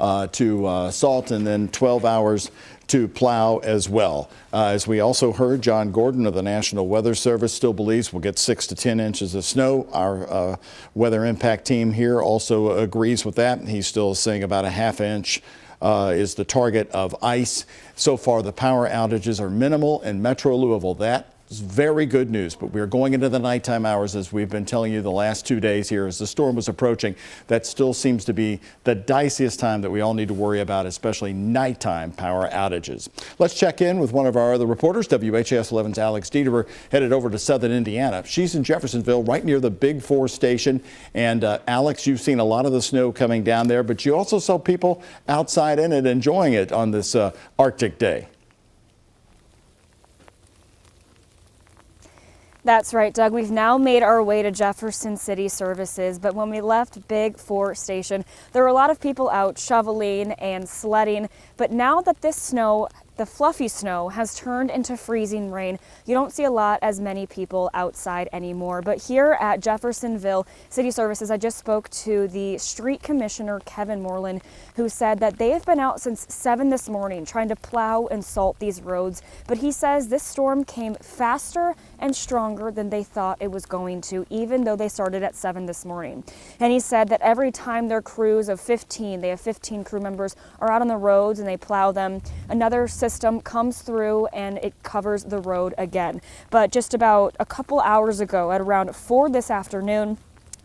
to salt, and then 12 hours to plow as well. As we also heard, John Gordon of the National Weather Service still believes we'll get 6 to 10 inches of snow. Our weather impact team here also agrees with that. He's still saying about a ½ inch is the target of ice. So far, the power outages are minimal in Metro Louisville. That is very good news, but we're going into the nighttime hours, as we've been telling you the last 2 days here as the storm was approaching. That still seems to be the diciest time that we all need to worry about, especially nighttime power outages. Let's check in with one of our other reporters. WHAS 11's Alex Dieter headed over to southern Indiana. She's in Jeffersonville, right near the Big 4 station. And Alex, you've seen a lot of the snow coming down there, but you also saw people outside in it enjoying it on this Arctic day. That's right, Doug. We've now made our way to Jefferson City Services, but when we left Big 4 Station, there were a lot of people out shoveling and sledding. But now that this snow, the fluffy snow, has turned into freezing rain, you don't see as many people outside anymore. But here at Jeffersonville City Services, I just spoke to the street commissioner, Kevin Moreland, who said that they have been out since 7 this morning trying to plow and salt these roads. But he says this storm came faster and stronger than they thought it was going to, even though they started at 7 this morning. And he said that every time their crews of 15, they have 15 crew members, are out on the roads and they plow them, another system comes through and it covers the road again. But just about a couple hours ago, at around 4 this afternoon,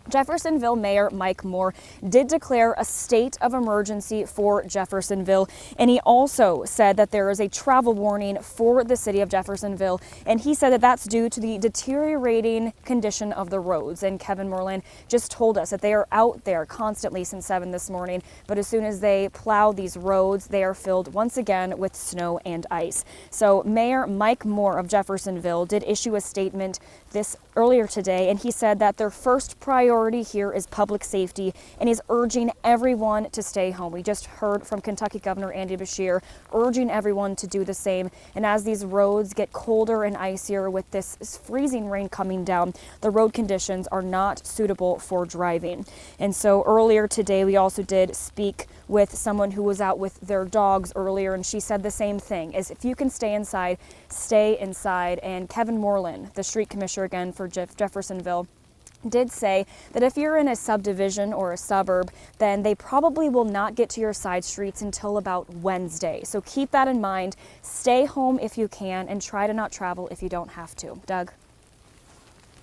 Jeffersonville Mayor Mike Moore did declare a state of emergency for Jeffersonville, and he also said that there is a travel warning for the city of Jeffersonville, and he said that that's due to the deteriorating condition of the roads. And Kevin Moreland just told us that they are out there constantly since 7 this morning, but as soon as they plow these roads, they are filled once again with snow and ice. So Mayor Mike Moore of Jeffersonville did issue a statement earlier today, and he said that their first priority here is public safety, and he's urging everyone to stay home. We just heard from Kentucky Governor Andy Beshear urging everyone to do the same. And as these roads get colder and icier with this freezing rain coming down, the road conditions are not suitable for driving. And so earlier today, we also did speak with someone who was out with their dogs earlier, and she said the same thing, is if you can stay inside, stay inside. And Kevin Moreland, the street commissioner again for Jeffersonville, did say that if you're in a subdivision or a suburb, then they probably will not get to your side streets until about Wednesday. So keep that in mind. Stay home if you can, and try to not travel if you don't have to. Doug?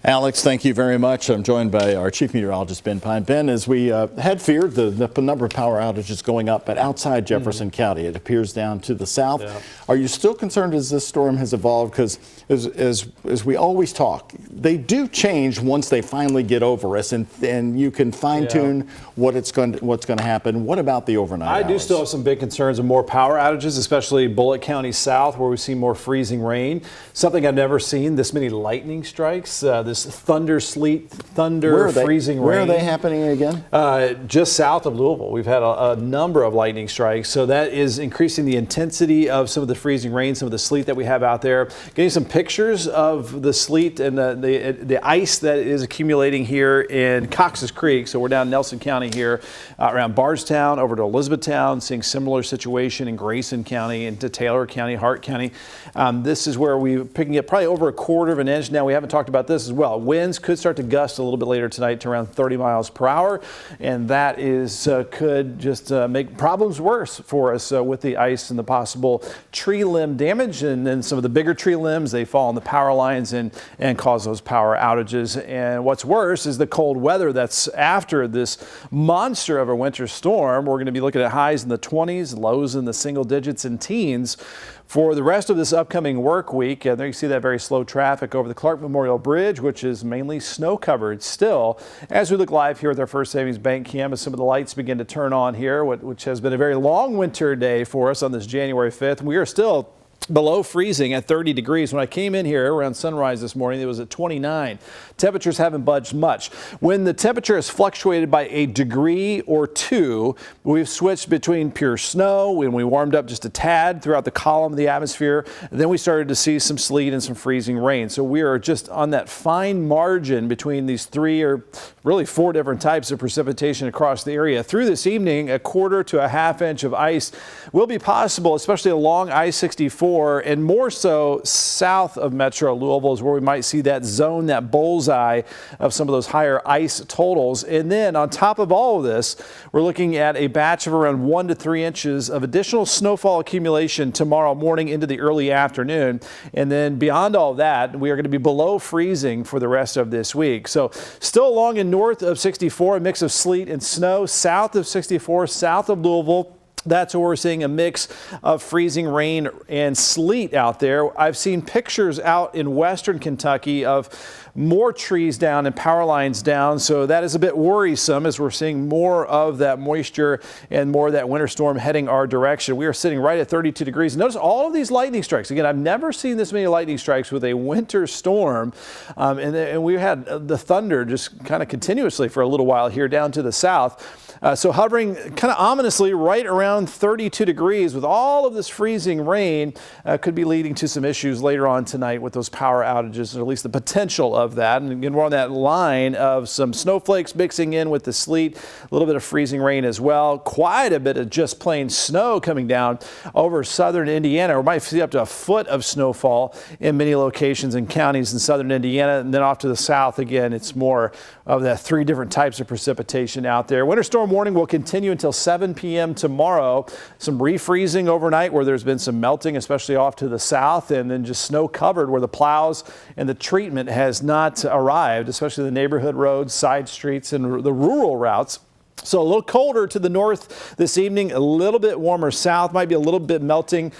Alex, thank you very much. I'm joined by our chief meteorologist, Ben Pine. Ben, as we had feared, the number of power outages going up, but outside Jefferson County, it appears down to the south. Yeah. Are you still concerned as this storm has evolved? Because as we always talk, they do change once they finally get over us, and you can fine-tune what's going to happen. What about the overnight hours? I do still have some big concerns of more power outages, especially Bullitt County South, where we've seen more freezing rain. Something I've never seen, this many lightning strikes. This thunder, sleet, freezing rain. Where are they happening again? Just south of Louisville. We've had a number of lightning strikes. So that is increasing the intensity of some of the freezing rain, some of the sleet that we have out there. Getting some pictures of the sleet and the ice that is accumulating here in Cox's Creek. So we're down in Nelson County here, around Bardstown, over to Elizabethtown, seeing similar situation in Grayson County, into Taylor County, Hart County. This is where we're picking up probably over 1/4 of an inch. Now, we haven't talked about this as well. Winds could start to gust a little bit later tonight to around 30 miles per hour, and that is could just make problems worse for us with the ice and the possible tree limb damage. And then some of the bigger tree limbs, they fall on the power lines and cause those power outages. And what's worse is the cold weather that's after this monster of a winter storm. We're going to be looking at highs in the 20s, lows in the single digits and teens for the rest of this upcoming work week. And there you see that very slow traffic over the Clark Memorial Bridge, which is mainly snow covered still. As we look live here with our First Savings Bank campus, some of the lights begin to turn on here, which has been a very long winter day for us on this January 5th. We are still below freezing at 30 degrees. When I came in here around sunrise this morning, it was at 29. Temperatures haven't budged much. When the temperature has fluctuated by a degree or two, we've switched between pure snow when we warmed up just a tad throughout the column of the atmosphere. Then we started to see some sleet and some freezing rain. So we are just on that fine margin between these three or really four different types of precipitation across the area. Through this evening, a quarter to a half inch of ice will be possible, especially along I-64. And more so south of Metro Louisville is where we might see that zone, that bullseye of some of those higher ice totals. And then on top of all of this, we're looking at a batch of around 1 to 3 inches of additional snowfall accumulation tomorrow morning into the early afternoon. And then beyond all that, we are going to be below freezing for the rest of this week. So still along and north of 64, a mix of sleet and snow. South of 64, south of Louisville, that's where we're seeing a mix of freezing rain and sleet out there. I've seen pictures out in western Kentucky of more trees down and power lines down, so that is a bit worrisome as we're seeing more of that moisture and more of that winter storm heading our direction. We are sitting right at 32 degrees. Notice all of these lightning strikes. Again, I've never seen this many lightning strikes with a winter storm, and we had the thunder just kind of continuously for a little while here down to the south. So hovering kind of ominously right around 32 degrees with all of this freezing rain could be leading to some issues later on tonight with those power outages, or at least the potential of that. And again, we're on that line of some snowflakes mixing in with the sleet, a little bit of freezing rain as well. Quite a bit of just plain snow coming down over southern Indiana. We might see up to a foot of snowfall in many locations and counties in southern Indiana. And then off to the south, again, it's more of that three different types of precipitation out there. Winter storm warning will continue until 7 p.m. tomorrow. Some refreezing overnight where there's been some melting, especially off to the south, and then just snow covered where the plows and the treatment has not arrived, especially the neighborhood roads, side streets, and the rural routes. So a little colder to the north this evening, a little bit warmer south, might be a little bit melting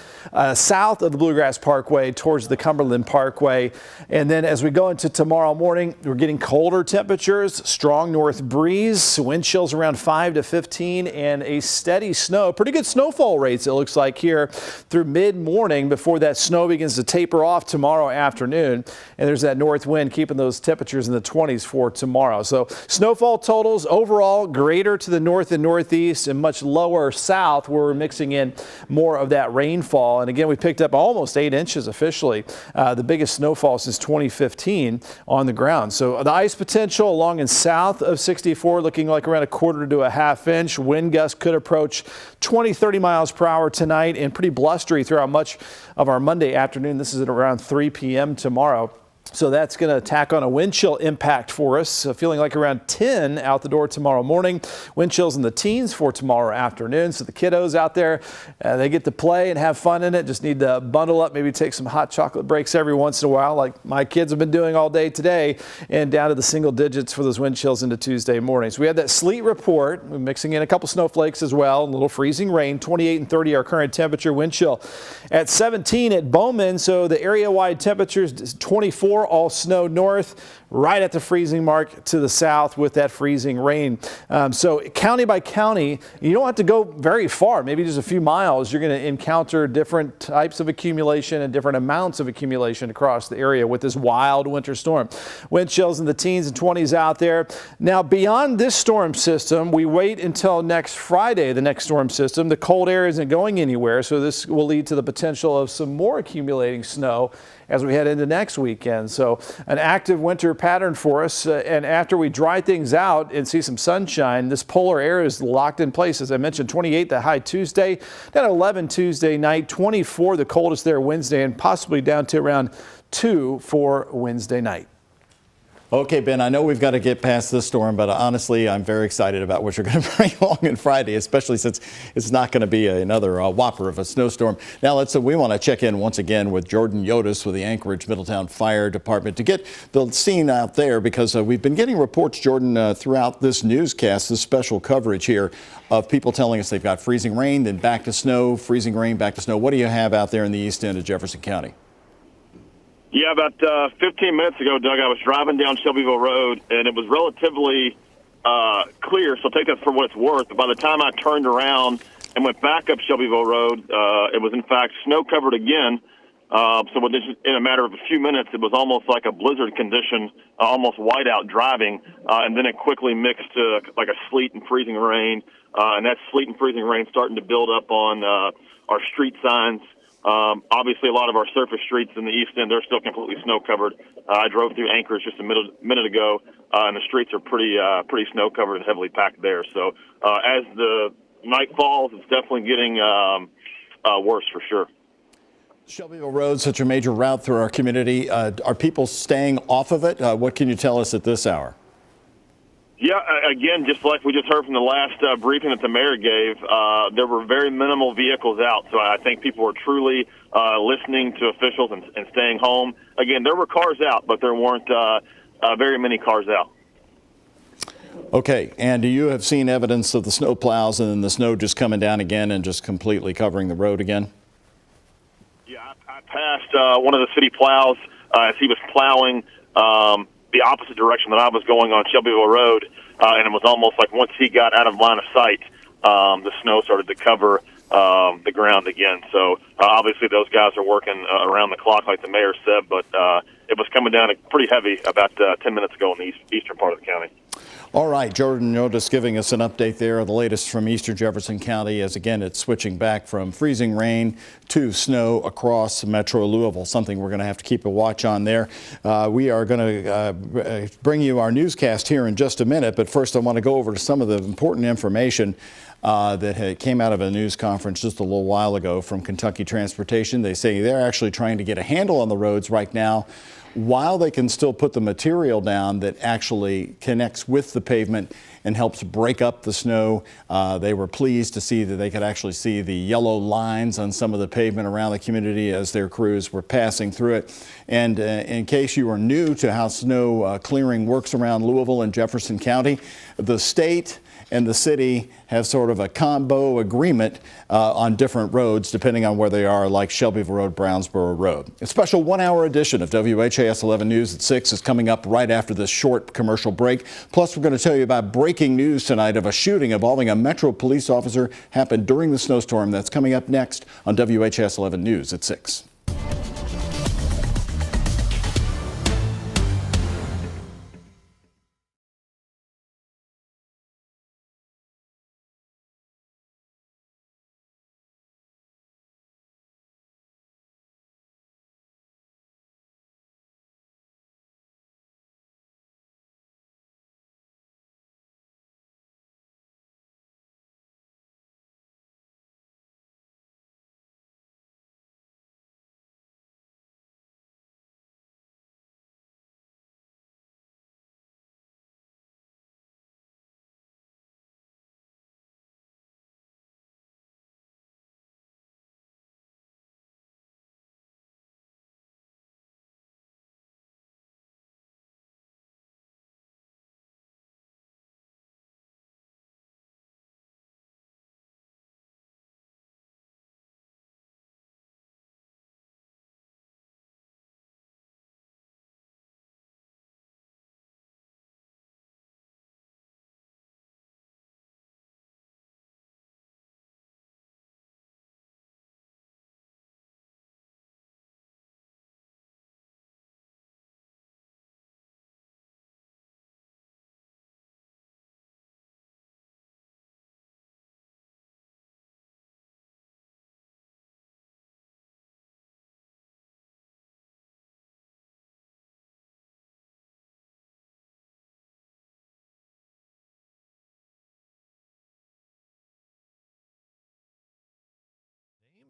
south of the Bluegrass Parkway towards the Cumberland Parkway. And then as we go into tomorrow morning, we're getting colder temperatures, strong north breeze, wind chills around 5 to 15, and a steady snow. Pretty good snowfall rates, it looks like, here through mid-morning before that snow begins to taper off tomorrow afternoon. And there's that north wind keeping those temperatures in the 20s for tomorrow. So snowfall totals overall greater to the north and northeast and much lower south where we're mixing in more of that rainfall. And again, we picked up almost 8 inches officially, the biggest snowfall since 2015 on the ground. So the ice potential along and south of 64 looking like around a quarter to a half inch. Wind gusts could approach 20-30 miles per hour tonight and pretty blustery throughout much of our Monday afternoon. This is at around 3 p.m. tomorrow. So that's going to tack on a wind chill impact for us, feeling like around 10 out the door tomorrow morning. Wind chills in the teens for tomorrow afternoon. So the kiddos out there, they get to play and have fun in it. Just need to bundle up, maybe take some hot chocolate breaks every once in a while, like my kids have been doing all day today, and down to the single digits for those wind chills into Tuesday morning. So we had that sleet report. We're mixing in a couple snowflakes as well, a little freezing rain. 28 and 30 our current temperature. Wind chill at 17 at Bowman. So the area-wide temperatures 24. All snow north, right at the freezing mark to the south with that freezing rain. So county by county, you don't have to go very far, maybe just a few miles. You're going to encounter different types of accumulation and different amounts of accumulation across the area with this wild winter storm. Wind chills in the teens and 20s out there. Now, beyond this storm system, we wait until next Friday, the next storm system. The cold air isn't going anywhere, so this will lead to the potential of some more accumulating snow as we head into next weekend. So an active winter pattern for us. And after we dry things out and see some sunshine, this polar air is locked in place. As I mentioned, 28 the high Tuesday, down to 11 Tuesday night, 24 the coldest there Wednesday, and possibly down to around 2 for Wednesday night. Okay, Ben, I know we've got to get past this storm, but honestly, I'm very excited about what you're going to bring along on Friday, especially since it's not going to be another whopper of a snowstorm. Now, we want to check in once again with Jordan Yotis with the Anchorage Middletown Fire Department to get the scene out there, because we've been getting reports, Jordan, throughout this newscast, this special coverage here of people telling us they've got freezing rain, then back to snow, freezing rain, back to snow. What do you have out there in the east end of Jefferson County? Yeah, about 15 minutes ago, Doug, I was driving down Shelbyville Road, and it was relatively clear, so take that for what it's worth. But by the time I turned around and went back up Shelbyville Road, it was, in fact, snow-covered again. So in a matter of a few minutes, it was almost like a blizzard condition, almost whiteout driving, and then it quickly mixed to like a sleet and freezing rain, and that sleet and freezing rain starting to build up on our street signs. Obviously, a lot of our surface streets in the east end, they're still completely snow covered. I drove through Anchorage just a minute ago, and the streets are pretty snow covered and heavily packed there. So as the night falls, it's definitely getting worse for sure. Shelbyville Road, such a major route through our community. Are people staying off of it? What can you tell us at this hour? Yeah, again, just like we just heard from the last briefing that the mayor gave, there were very minimal vehicles out. So I think people were truly listening to officials and staying home. Again, there were cars out, but there weren't very many cars out. Okay, and you have seen evidence of the snow plows and then the snow just coming down again and just completely covering the road again? Yeah, I passed one of the city plows as he was plowing the opposite direction that I was going on Shelbyville Road, and it was almost like once he got out of line of sight, the snow started to cover the ground again. So obviously those guys are working around the clock, like the mayor said, but it was coming down pretty heavy about 10 minutes ago in the eastern part of the county. All right, Jordan Yotis giving us an update there, the latest from eastern Jefferson County, as again it's switching back from freezing rain to snow across metro Louisville, something we're going to have to keep a watch on there. We are going to bring you our newscast here in just a minute, but first I want to go over to some of the important information that came out of a news conference just a little while ago from Kentucky Transportation. They say they're actually trying to get a handle on the roads right now while they can still put the material down that actually connects with the pavement and helps break up the snow. They were pleased to see that they could actually see the yellow lines on some of the pavement around the community as their crews were passing through it. And in case you are new to how snow clearing works around Louisville and Jefferson County, the state and the city have sort of a combo agreement on different roads depending on where they are, like Shelbyville Road, Brownsboro Road. A special 1-hour edition of WHAS 11 News at 6 is coming up right after this short commercial break. Plus, we're going to tell you about breaking news tonight of a shooting involving a Metro police officer happened during the snowstorm. That's coming up next on WHAS 11 News at 6.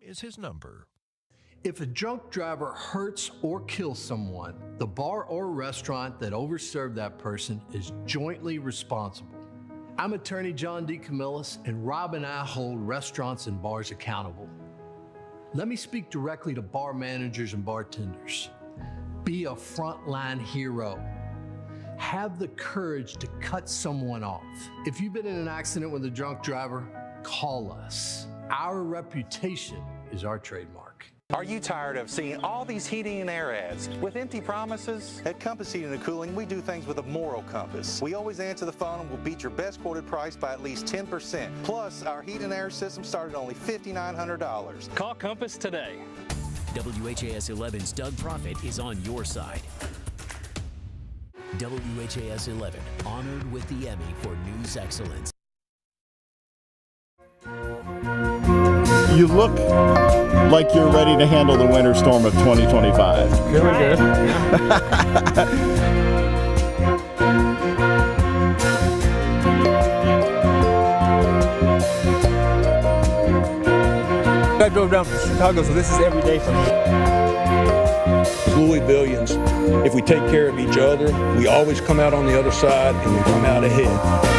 Is his number. If a drunk driver hurts or kills someone, the bar or restaurant that overserved that person is jointly responsible. I'm attorney John D. Camillus, and Rob and I hold restaurants and bars accountable. Let me speak directly to bar managers and bartenders. Be a frontline hero. Have the courage to cut someone off. If you've been in an accident with a drunk driver, call us. Our reputation is our trademark. Are you tired of seeing all these heating and air ads with empty promises? At Compass Heating and Cooling, we do things with a moral compass. We always answer the phone and will beat your best quoted price by at least 10%. Plus, our heat and air system started at only $5,900. Call Compass today. WHAS 11's Doug Profit is on your side. WHAS 11, honored with the Emmy for News Excellence. You look like you're ready to handle the winter storm of 2025. Feeling good. I drove down from Chicago, so this is every day for me. Louisvillians, if we take care of each other, we always come out on the other side and we come out ahead.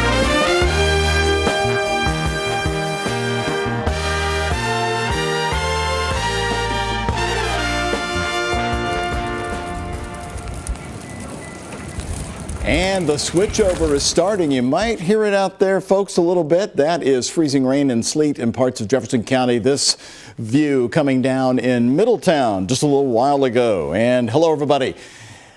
And the switchover is starting. You might hear it out there, folks, a little bit. That is freezing rain and sleet in parts of Jefferson County. This view coming down in Middletown just a little while ago. And hello, everybody.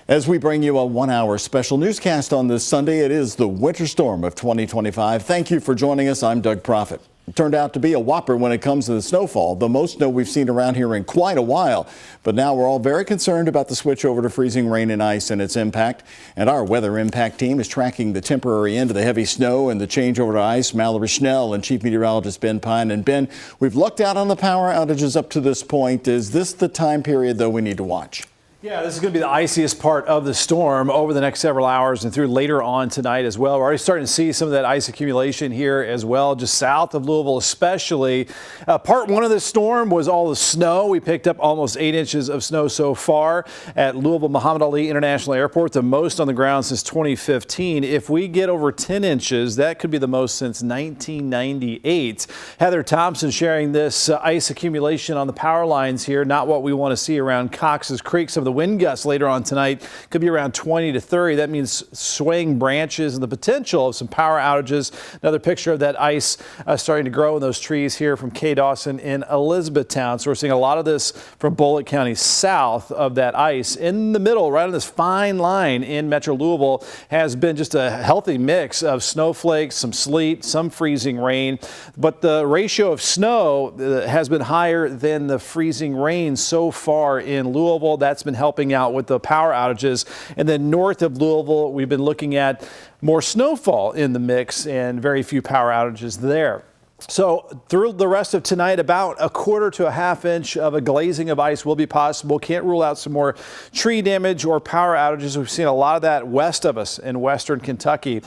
As we bring you a 1-hour special newscast on this Sunday, it is the winter storm of 2025. Thank you for joining us. I'm Doug Profit. It turned out to be a whopper when it comes to the snowfall, the most snow we've seen around here in quite a while. But now we're all very concerned about the switch over to freezing rain and ice and its impact. And our weather impact team is tracking the temporary end of the heavy snow and the change over to ice. Mallory Schnell and Chief Meteorologist Ben Pine. And Ben, we've looked out on the power outages up to this point. Is this the time period, though, we need to watch? Yeah, this is going to be the iciest part of the storm over the next several hours and through later on tonight as well. We're already starting to see some of that ice accumulation here as well, just south of Louisville especially. Part one of the storm was all the snow. We picked up almost 8 inches of snow so far at Louisville Muhammad Ali International Airport, the most on the ground since 2015. If we get over 10 inches, that could be the most since 1998. Heather Thompson sharing this ice accumulation on the power lines here. Not what we want to see around Cox's Creek. Some of the wind gusts later on tonight could be around 20 to 30. That means swaying branches and the potential of some power outages. Another picture of that ice starting to grow in those trees here from Kay Dawson in Elizabethtown. So we're seeing a lot of this from Bullitt County south of that ice. In the middle, right on this fine line in Metro Louisville, has been just a healthy mix of snowflakes, some sleet, some freezing rain. But the ratio of snow has been higher than the freezing rain so far in Louisville. That's been helping out with the power outages. And then north of Louisville, we've been looking at more snowfall in the mix and very few power outages there. So through the rest of tonight, about 1/4 to 1/2 inch of a glazing of ice will be possible. Can't rule out some more tree damage or power outages. We've seen a lot of that west of us in western Kentucky.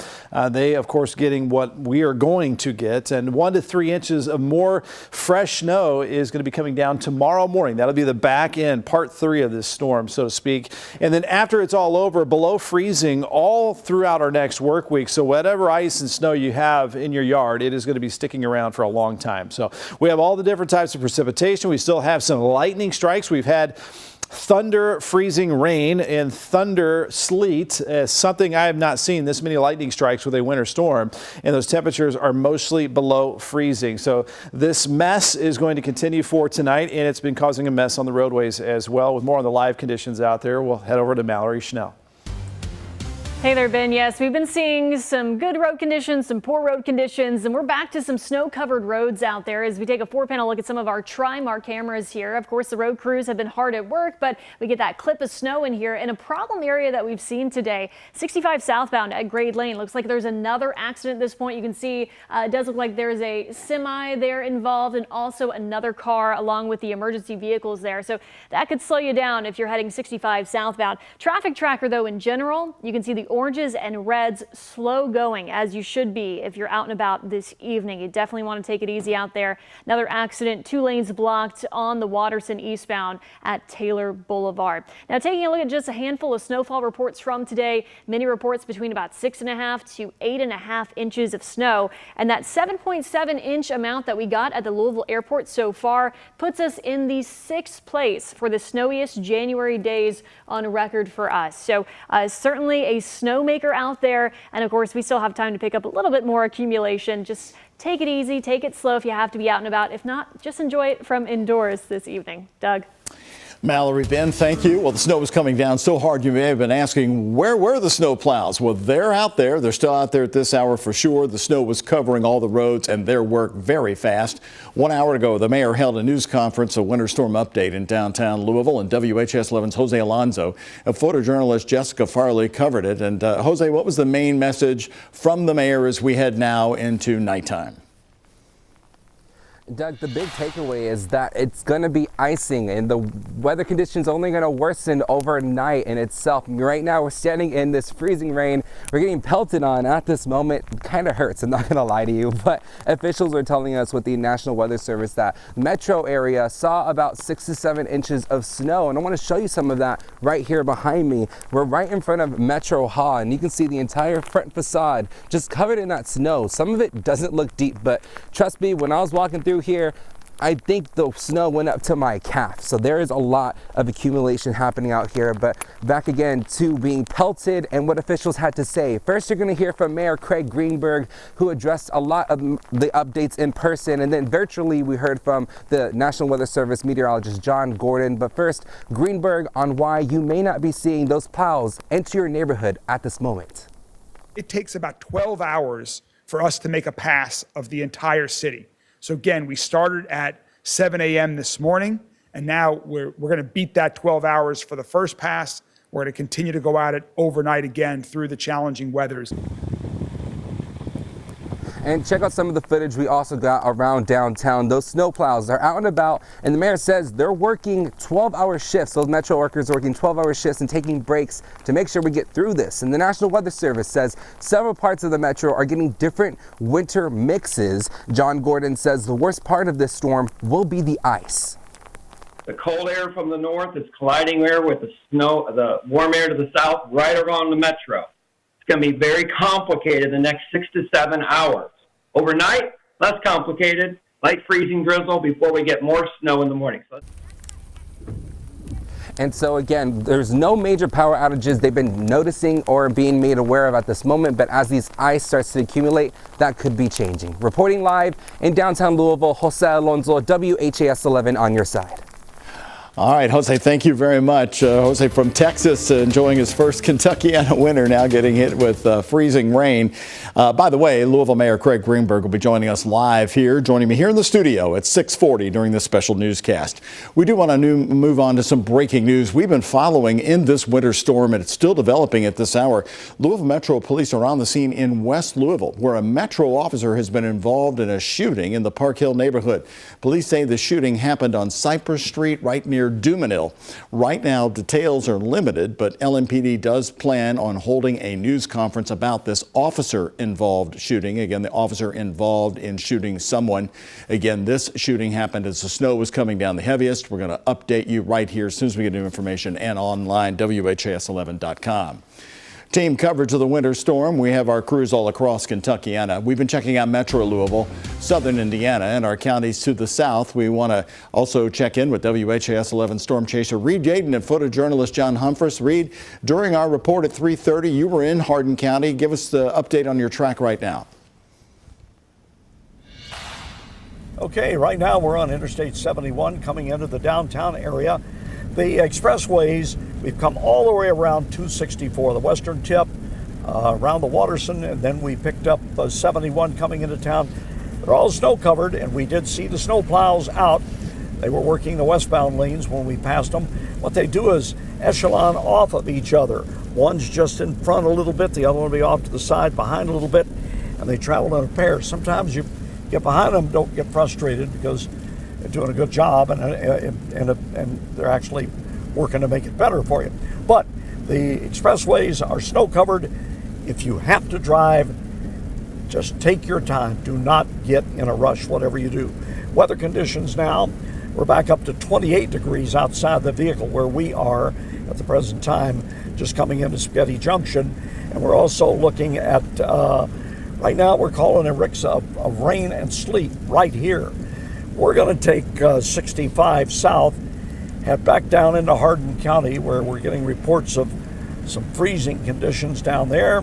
They, of course, getting what we are going to get. And 1 to 3 inches of more fresh snow is going to be coming down tomorrow morning. That'll be the back end, part 3 of this storm, so to speak. And then after it's all over, below freezing all throughout our next work week. So whatever ice and snow you have in your yard, it is going to be sticking around for a long time. So we have all the different types of precipitation. We still have some lightning strikes. We've had thunder, freezing rain, and thunder sleet. Something I have not seen this many lightning strikes with a winter storm, and those temperatures are mostly below freezing. So this mess is going to continue for tonight, and it's been causing a mess on the roadways as well. With more on the live conditions out there, we'll head over to Mallory Schnell. Hey there, Ben. Yes, we've been seeing some good road conditions, some poor road conditions, and we're back to some snow-covered roads out there as we take a 4-panel look at some of our Tri-Mark cameras here. Of course, the road crews have been hard at work, but we get that clip of snow in here. And a problem area that we've seen today, 65 southbound at Grade Lane. Looks like there's another accident at this point. You can see it does look like there's a semi there involved and also another car along with the emergency vehicles there. So that could slow you down if you're heading 65 southbound. Traffic tracker, though, in general, you can see the oranges and reds slow going, as you should be if you're out and about this evening. You definitely want to take it easy out there. Another accident, 2 lanes blocked on the Watterson eastbound at Taylor Boulevard. Now, taking a look at just a handful of snowfall reports from today, many reports between about 6.5 to 8.5 inches of snow. And that 7.7 inch amount that we got at the Louisville airport so far puts us in the 6th place for the snowiest January days on record for us. So certainly a snowmaker out there. And of course, we still have time to pick up a little bit more accumulation. Just take it easy, take it slow if you have to be out and about. If not, just enjoy it from indoors this evening. Doug. Mallory, Ben, thank you. Well, the snow was coming down so hard you may have been asking, where were the snow plows? Well, they're out there. They're still out there at this hour for sure. The snow was covering all the roads and their work very fast. 1 hour ago, the mayor held a news conference, a winter storm update in downtown Louisville, and WHAS 11's Jose Alonso and photojournalist Jessica Farley covered it. And Jose, what was the main message from the mayor as we head now into nighttime? Doug, the big takeaway is that it's going to be icing and the weather conditions only going to worsen overnight in itself. Right now we're standing in this freezing rain. We're getting pelted on at this moment. It kind of hurts, I'm not going to lie to you, but officials are telling us with the National Weather Service that the metro area saw about 6 to 7 inches of snow. And I want to show you some of that right here behind me. We're right in front of Metro Hall and you can see the entire front facade just covered in that snow. Some of it doesn't look deep, but trust me, when I was walking through here, I think the snow went up to my calf. So there is a lot of accumulation happening out here. But back again to being pelted and what officials had to say. First, you're going to hear from Mayor Craig Greenberg, who addressed a lot of the updates in person. And then virtually, we heard from the National Weather Service meteorologist John Gordon. But first, Greenberg on why you may not be seeing those plows enter your neighborhood at this moment. It takes about 12 hours for us to make a pass of the entire city. So again, we started at 7 a.m. this morning, and now we're going to beat that 12 hours for the first pass. We're going to continue to go at it overnight again through the challenging weathers. And check out some of the footage we also got around downtown. Those snowplows are out and about, and the mayor says they're working 12-hour shifts. Those metro workers are working 12-hour shifts and taking breaks to make sure we get through this. And the National Weather Service says several parts of the metro are getting different winter mixes. John Gordon says the worst part of this storm will be the ice. The cold air from the north is colliding there with the snow, the warm air to the south, right around the metro. It's going to be very complicated the next 6 to 7 hours. Overnight, less complicated, light freezing drizzle before we get more snow in the morning. And so again, there's no major power outages they've been noticing or being made aware of at this moment, but as these ice starts to accumulate, that could be changing. Reporting live in downtown Louisville, Jose Alonso, WHAS 11 on your side. All right, Jose, thank you very much. Jose from Texas, enjoying his first Kentuckiana winter, now getting hit with freezing rain. By the way, Louisville Mayor Craig Greenberg will be joining us live here, joining me here in the studio at 6:40 during this special newscast. We do want to move on to some breaking news we've been following in this winter storm, and it's still developing at this hour. Louisville Metro Police are on the scene in West Louisville, where a Metro officer has been involved in a shooting in the Park Hill neighborhood. Police say the shooting happened on Cypress Street right near Dumanil. Right now, details are limited, but LMPD does plan on holding a news conference about this officer-involved shooting. Again, the officer involved in shooting someone. Again, this shooting happened as the snow was coming down the heaviest. We're going to update you right here as soon as we get new information and online, WHAS11.com. Team coverage of the winter storm. We have our crews all across Kentuckiana. We've been checking out Metro Louisville, southern Indiana, and our counties to the south. We want to also check in with WHAS 11 storm chaser Reed Yaden and photojournalist John Humphreys. Reed, during our report at 3:30, you were in Hardin County. Give us the update on your track right now. Okay, right now we're on Interstate 71 coming into the downtown area. The expressways, we've come all the way around 264, the western tip, around the Watterson, and then we picked up 71 coming into town. They're all snow covered, and we did see the snow plows out. They were working the westbound lanes when we passed them. What they do is echelon off of each other. One's just in front a little bit, the other one will be off to the side, behind a little bit, and they travel in a pair. Sometimes you get behind them, don't get frustrated because they're doing a good job and they're actually working to make it better for you. But The expressways are snow covered. If you have to drive, just take your time. Do not get in a rush, whatever you do. Weather conditions now, we're back up to 28 degrees outside the vehicle where we are at the present time, just coming into Spaghetti Junction. And we're also looking at, right now we're calling a risk of rain and sleet right here. We're going to take 65 south, head back down into Hardin County where we're getting reports of some freezing conditions down there.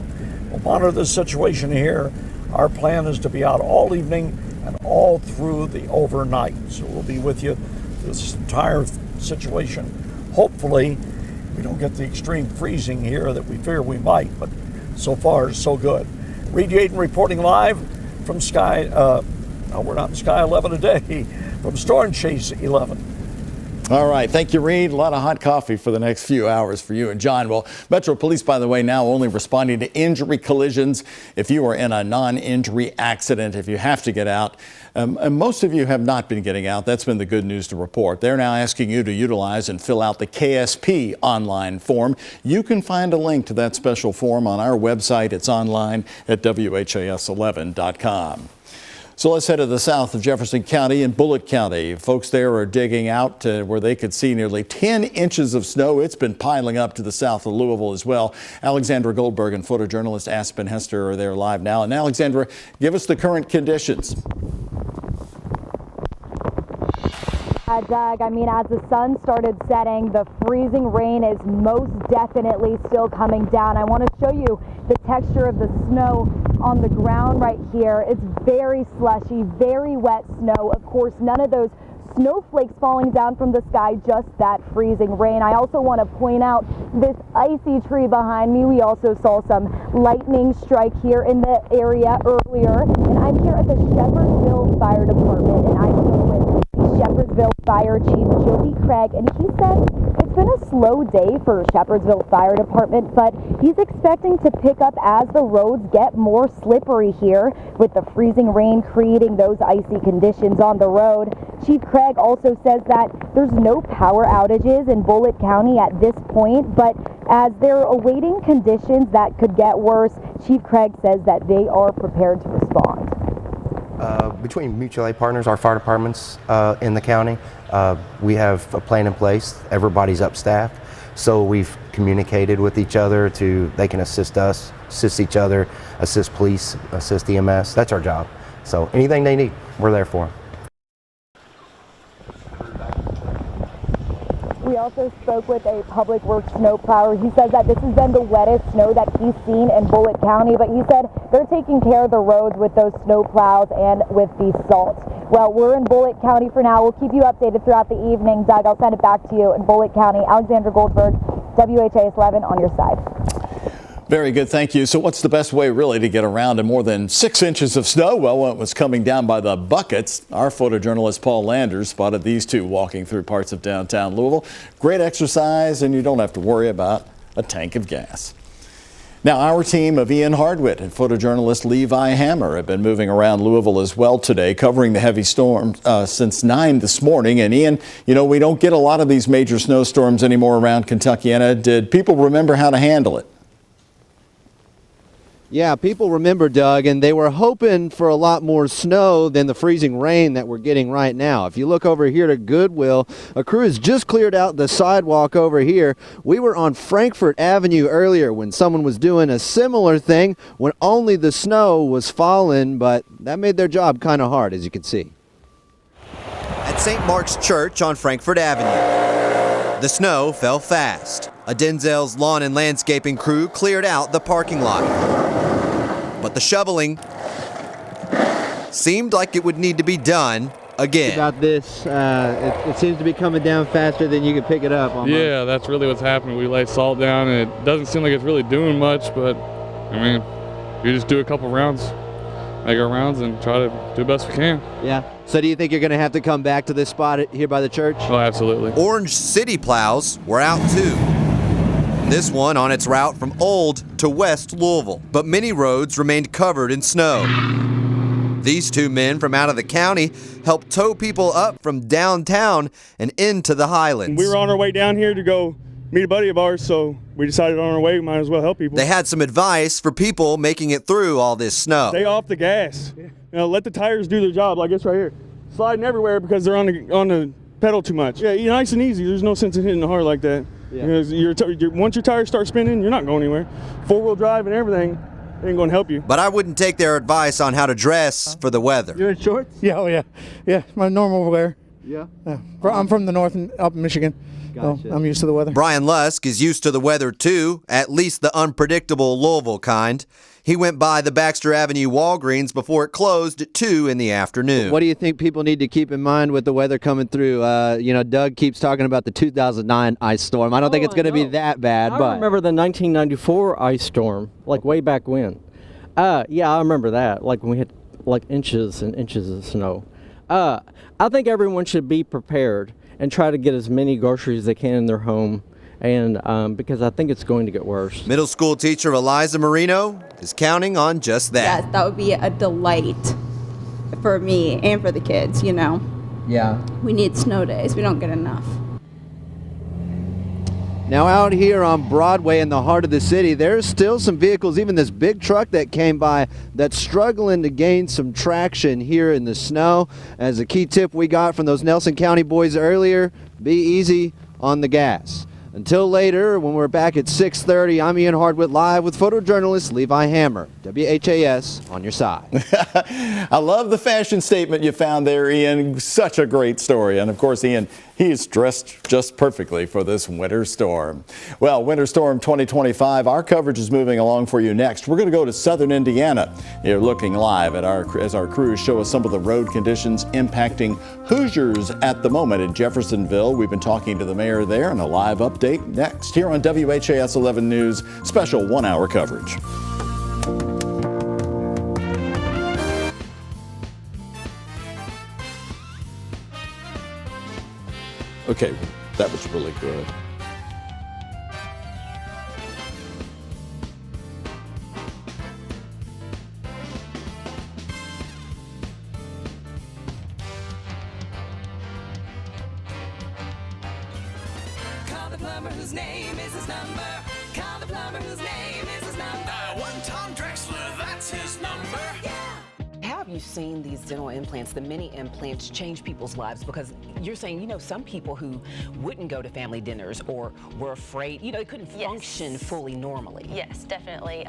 We'll monitor the situation here. Our plan is to be out all evening and all through the overnight. So we'll be with you through this entire situation. Hopefully, we don't get the extreme freezing here that we fear we might, but so far, so good. Reed Yaden reporting live from we're not in Sky 11 today, from Storm Chase 11. All right. Thank you, Reed. A lot of hot coffee for the next few hours for you and John. Well, Metro Police, by the way, now only responding to injury collisions. If you are in a non-injury accident, if you have to get out, and most of you have not been getting out. That's been the good news to report. They're now asking you to utilize and fill out the KSP online form. You can find a link to that special form on our website. It's online at WHAS11.com. So let's head to the south of Jefferson County and Bullitt County. Folks there are digging out where they could see nearly 10 inches of snow. It's been piling up to the south of Louisville as well. Alexandra Goldberg and photojournalist Aspen Hester are there live now. And Alexandra, give us the current conditions. Doug, I mean, as the sun started setting, the freezing rain is most definitely still coming down. I want to show you the texture of the snow on the ground right here. It's very slushy, very wet snow. Of course, none of those snowflakes falling down from the sky, just that freezing rain. I also want to point out this icy tree behind me. We also saw some lightning strike here in the area earlier. And I'm here at the Shepherdsville Fire Department, and I spoke with Shepherdsville Fire Chief Joey Craig, and he said it's been a slow day for Shepherdsville Fire Department, but he's expecting to pick up as the roads get more slippery here with the freezing rain creating those icy conditions on the road. Chief Craig also says that there's no power outages in Bullitt County at this point, but as they're awaiting conditions that could get worse, Chief Craig says that they are prepared to respond. Between mutual aid partners, our fire departments in the county, we have a plan in place. Everybody's upstaffed, so we've communicated with each other they can assist us, assist each other, assist police, assist EMS. That's our job. So anything they need, we're there for them. We also spoke with a public works snowplower. He says that this has been the wettest snow that he's seen in Bullitt County, but he said they're taking care of the roads with those snowplows and with the salt. Well, we're in Bullitt County for now. We'll keep you updated throughout the evening. Doug, I'll send it back to you in Bullitt County. Alexandra Goldberg, WHAS 11 on your side. Very good, thank you. So what's the best way really to get around in more than 6 inches of snow? Well, when it was coming down by the buckets, our photojournalist Paul Landers spotted these two walking through parts of downtown Louisville. Great exercise, and you don't have to worry about a tank of gas. Now, our team of Ian Hardwitt and photojournalist Levi Hammer have been moving around Louisville as well today, covering the heavy storm since 9 this morning. And Ian, you know, we don't get a lot of these major snowstorms anymore around Kentuckiana. Did people remember how to handle it? Yeah, people remember, Doug, and they were hoping for a lot more snow than the freezing rain that we're getting right now. If you look over here to Goodwill, a crew has just cleared out the sidewalk over here. We were on Frankfort Avenue earlier when someone was doing a similar thing when only the snow was falling, but that made their job kind of hard, as you can see. At St. Mark's Church on Frankfort Avenue, the snow fell fast. A Denzel's Lawn and Landscaping crew cleared out the parking lot. But the shoveling seemed like it would need to be done again. About this, it seems to be coming down faster than you can pick it up. Almost. Yeah, that's really what's happening. We lay salt down, and it doesn't seem like it's really doing much, but I mean, you just do a couple rounds, make our rounds, and try to do the best we can. Yeah. So do you think you're going to have to come back to this spot here by the church? Oh, absolutely. Orange City plows were out too. This one on its route from Old to West Louisville, but many roads remained covered in snow. These two men from out of the county helped tow people up from downtown and into the Highlands. We were on our way down here to go meet a buddy of ours, so we decided on our way, we might as well help people. They had some advice for people making it through all this snow. Stay off the gas. You know, let the tires do their job, like this right here. Sliding everywhere because they're on the pedal too much. Yeah, you're nice and easy. There's no sense in hitting the hard like that. Yeah. Because once your tires start spinning, you're not going anywhere. Four-wheel drive and everything ain't going to help you. But I wouldn't take their advice on how to dress for the weather. You're in shorts? Yeah, oh yeah. Yeah, my normal wear. Yeah? I'm from the north and up in Michigan. Gotcha. So I'm used to the weather. Brian Lusk is used to the weather too, at least the unpredictable Louisville kind. He went by the Baxter Avenue Walgreens before it closed at 2 in the afternoon. What do you think people need to keep in mind with the weather coming through? Doug keeps talking about the 2009 ice storm. I don't think it's going to be that bad. I remember the 1994 ice storm, like way back when. Yeah, I remember that, like when we had like inches and inches of snow. I think everyone should be prepared and try to get as many groceries as they can in their home. And because I think it's going to get worse. Middle school teacher Eliza Marino is counting on just that. Yes, that would be a delight for me and for the kids, you know. Yeah. We need snow days. We don't get enough. Now out here on Broadway in the heart of the city, there's still some vehicles, even this big truck that came by, that's struggling to gain some traction here in the snow. As a key tip we got from those Nelson County boys earlier, be easy on the gas. Until later, when we're back at 6:30, I'm Ian Hardwick live with photojournalist Levi Hammer. WHAS on your side. I love the fashion statement you found there, Ian. Such a great story. And of course, Ian, he's dressed just perfectly for this winter storm. Well, Winter Storm 2025, our coverage is moving along for you next. We're going to go to southern Indiana. You're looking live as our crews show us some of the road conditions impacting Hoosiers at the moment in Jeffersonville. We've been talking to the mayor there, and a live update next here on WHAS 11 News special 1-hour coverage. Okay, that was really good. Call the plumber whose name is his number. Call the plumber whose name is his number. One Tom Drexler, that's his number. Yeah. Have you seen these dental implants, the mini implants, change people's lives? Because you're saying, you know, some people who wouldn't go to family dinners or were afraid, you know, they couldn't function fully normally. Yes, definitely.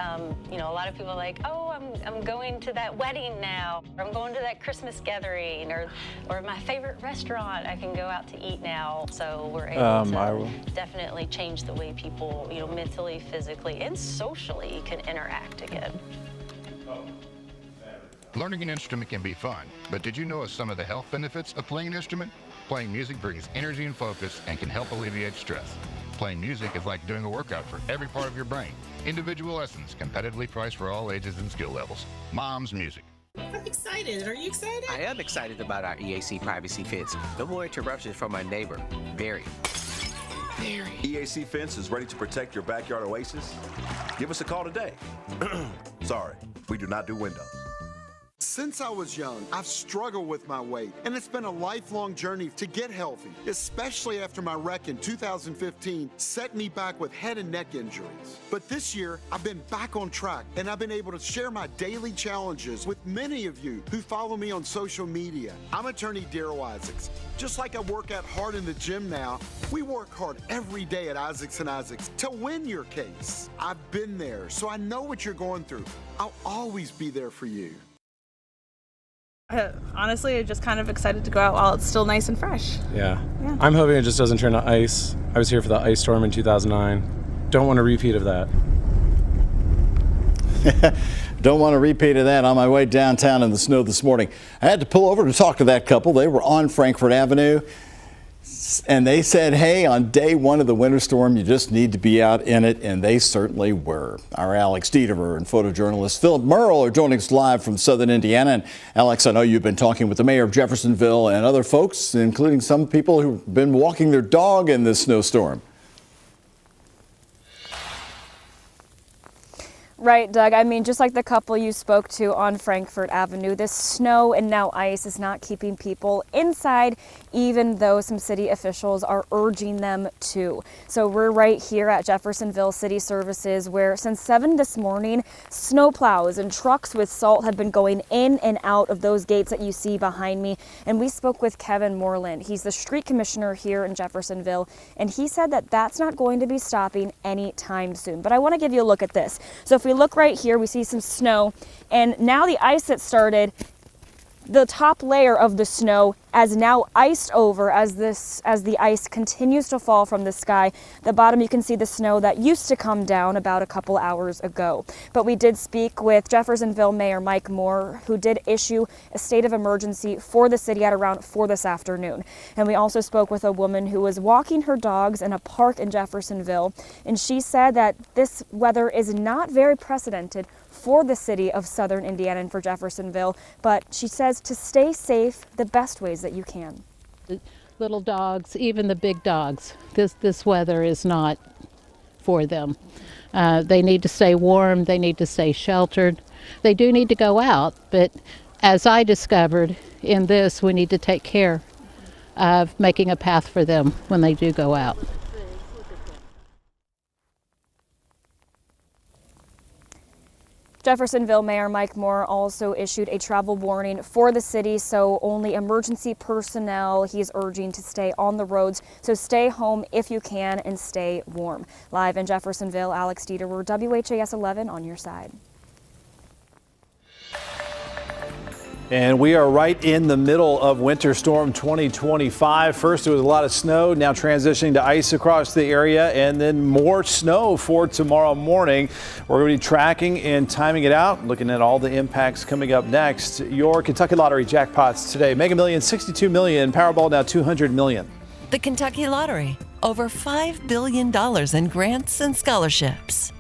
You know, a lot of people are like, oh, I'm going to that wedding now, or I'm going to that Christmas gathering, or my favorite restaurant, I can go out to eat now. So we're able to definitely change the way people, you know, mentally, physically, and socially can interact again. Learning an instrument can be fun, but did you know of some of the health benefits of playing an instrument? Playing music brings energy and focus and can help alleviate stress. Playing music is like doing a workout for every part of your brain. Individual lessons, competitively priced for all ages and skill levels. Mom's Music. I'm excited. Are you excited? I am excited about our EAC privacy fence. No more interruptions from our neighbor. Very. EAC Fence is ready to protect your backyard oasis. Give us a call today. Sorry, we do not do windows. Since I was young, I've struggled with my weight, and it's been a lifelong journey to get healthy, especially after my wreck in 2015 set me back with head and neck injuries. But this year, I've been back on track, and I've been able to share my daily challenges with many of you who follow me on social media. I'm attorney Daryl Isaacs. Just like I work out hard in the gym now, we work hard every day at Isaacs & Isaacs to win your case. I've been there, so I know what you're going through. I'll always be there for you. Honestly, I'm just kind of excited to go out while it's still nice and fresh. Yeah. I'm hoping it just doesn't turn to ice. I was here for the ice storm in 2009. Don't want a repeat of that. Don't want a repeat of that. On my way downtown in the snow this morning, I had to pull over to talk to that couple. They were on Frankfort Avenue, and they said, hey, on day one of the winter storm, you just need to be out in it, and they certainly were. Our Alex Dieterer and photojournalist Philip Merle are joining us live from southern Indiana. And Alex, I know you've been talking with the mayor of Jeffersonville and other folks, including some people who've been walking their dog in this snowstorm. Right, Doug. I mean, just like the couple you spoke to on Frankfurt Avenue, this snow and now ice is not keeping people inside, even though some city officials are urging them to. So we're right here at Jeffersonville City Services, where since 7 this morning, snow plows and trucks with salt have been going in and out of those gates that you see behind me. And we spoke with Kevin Moreland. He's the street commissioner here in Jeffersonville, and he said that that's not going to be stopping anytime soon. But I want to give you a look at this. So if we look right here, we see some snow, and now the ice that started, the top layer of the snow as now iced over as the ice continues to fall from the sky. The bottom, you can see the snow that used to come down about a couple hours ago. But we did speak with Jeffersonville Mayor Mike Moore, who did issue a state of emergency for the city at around 4 this afternoon. And we also spoke with a woman who was walking her dogs in a park in Jeffersonville, and she said that this weather is not very precedented for the city of Southern Indiana and for Jeffersonville, but she says to stay safe the best ways that you can. Little dogs, even the big dogs, this weather is not for them. They need to stay warm, they need to stay sheltered. They do need to go out, but as I discovered in this, we need to take care of making a path for them when they do go out. Jeffersonville Mayor Mike Moore also issued a travel warning for the city, so only emergency personnel he's urging to stay on the roads. So stay home if you can and stay warm. Live in Jeffersonville, Alex Dieter, WHAS 11 on your side. And we are right in the middle of Winter Storm 2025. First, it was a lot of snow, now transitioning to ice across the area, and then more snow for tomorrow morning. We're going to be tracking and timing it out, looking at all the impacts coming up next. Your Kentucky Lottery jackpots today. Mega Millions, 62 million. Powerball now 200 million. The Kentucky Lottery, over $5 billion in grants and scholarships.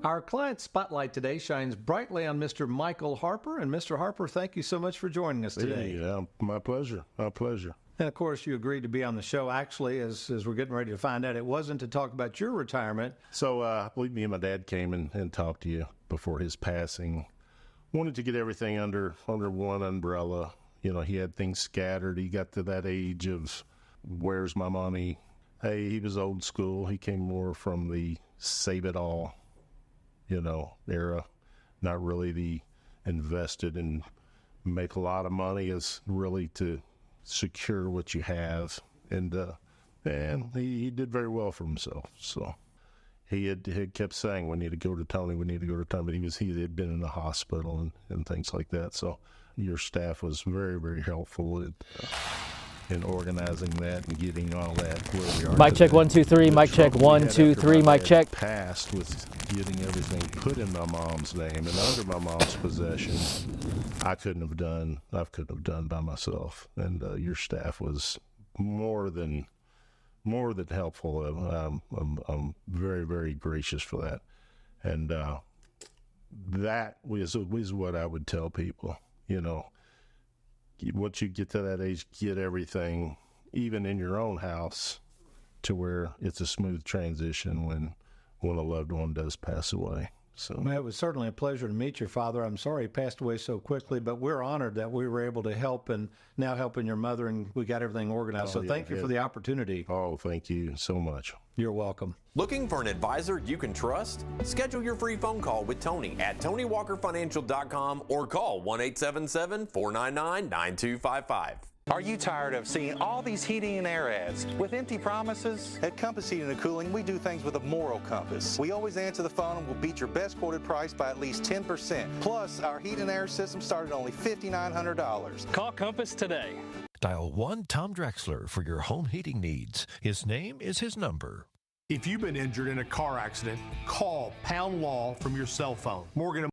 Our client spotlight today shines brightly on Mr. Michael Harper. And Mr. Harper, thank you so much for joining us today. Yeah, my pleasure. My pleasure. And of course, you agreed to be on the show. Actually, as we're getting ready to find out, it wasn't to talk about your retirement. So I believe me and my dad came and talked to you before his passing. Wanted to get everything under one umbrella. You know, he had things scattered. He got to that age of, where's my money? Hey, he was old school. He came more from the save it all, era, not really the invested and make a lot of money, is really to secure what you have. And he did very well for himself. So he had kept saying, we need to go to Tony, we need to go to Tony, but he had been in the hospital and things like that. So your staff was very, very helpful in organizing that and getting all that where we are. Mic check 1 2 3. Mic check 1 2 3. Mic check. Passed with getting everything put in my mom's name and under my mom's possession. I couldn't have done by myself. And your staff was more than helpful. I'm very, very gracious for that. And that was what I would tell people. Once you get to that age, get everything, even in your own house, to where it's a smooth transition when a loved one does pass away. So Well, it was certainly a pleasure to meet your father. I'm sorry he passed away so quickly, but we're honored that we were able to help, and now helping your mother, and we got everything organized. So thank you for the opportunity. Oh, thank you so much. You're welcome. Looking for an advisor you can trust? Schedule your free phone call with Tony at TonyWalkerFinancial.com or call 1-877-499-9255. Are you tired of seeing all these heating and air ads with empty promises? At Compass Heating and Cooling, we do things with a moral compass. We always answer the phone and will beat your best quoted price by at least 10%. Plus, our heat and air system started at only $5,900. Call Compass today. Dial 1 Tom Drexler for your home heating needs. His name is his number. If you've been injured in a car accident, call Pound Law from your cell phone. Morgan.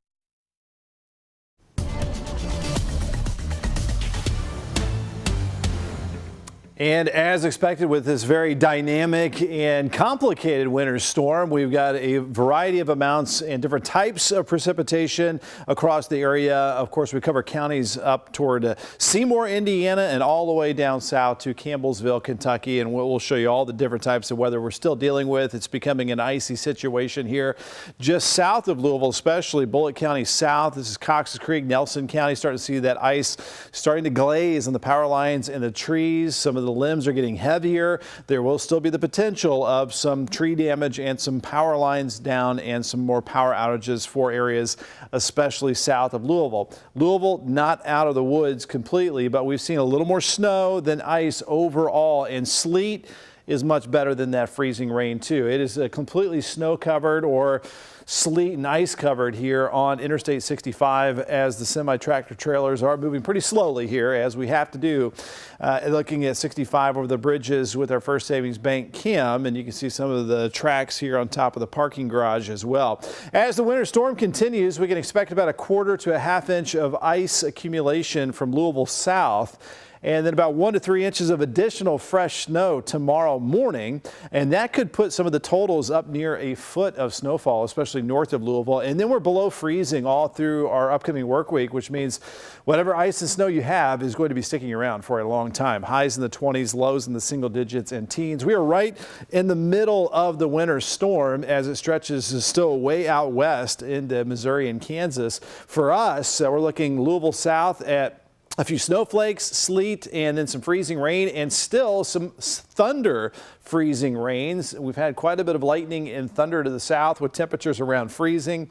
And as expected with this very dynamic and complicated winter storm, we've got a variety of amounts and different types of precipitation across the area. Of course, we cover counties up toward Seymour, Indiana, and all the way down south to Campbellsville, Kentucky. And we'll show you all the different types of weather we're still dealing with. It's becoming an icy situation here just south of Louisville, especially Bullitt County south. This is Cox's Creek, Nelson County, starting to see that ice starting to glaze on the power lines and the trees. Some of the limbs are getting heavier. There will still be the potential of some tree damage and some power lines down and some more power outages for areas, especially south of Louisville. Louisville not out of the woods completely, but we've seen a little more snow than ice overall, and sleet is much better than that freezing rain too. It is completely snow covered or sleet and ice covered here on Interstate 65 as the semi-tractor trailers are moving pretty slowly here, as we have to do. Looking at 65 over the bridges with our First Savings Bank Kim, and you can see some of the tracks here on top of the parking garage as well. As the winter storm continues, we can expect about a quarter to a half inch of ice accumulation from Louisville south, and then about 1 to 3 inches of additional fresh snow tomorrow morning. And that could put some of the totals up near a foot of snowfall, especially north of Louisville. And then we're below freezing all through our upcoming work week, which means whatever ice and snow you have is going to be sticking around for a long time. Highs in the 20s, lows in the single digits and teens. We are right in the middle of the winter storm as it stretches still way out west into Missouri and Kansas. For us, we're looking Louisville south at a few snowflakes, sleet, and then some freezing rain, and still some thunder freezing rains. We've had quite a bit of lightning and thunder to the south with temperatures around freezing.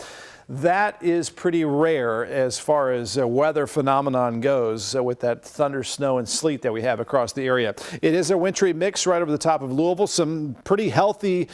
That is pretty rare as far as weather phenomenon goes with that thunder, snow, and sleet that we have across the area. It is a wintry mix right over the top of Louisville. Some pretty healthy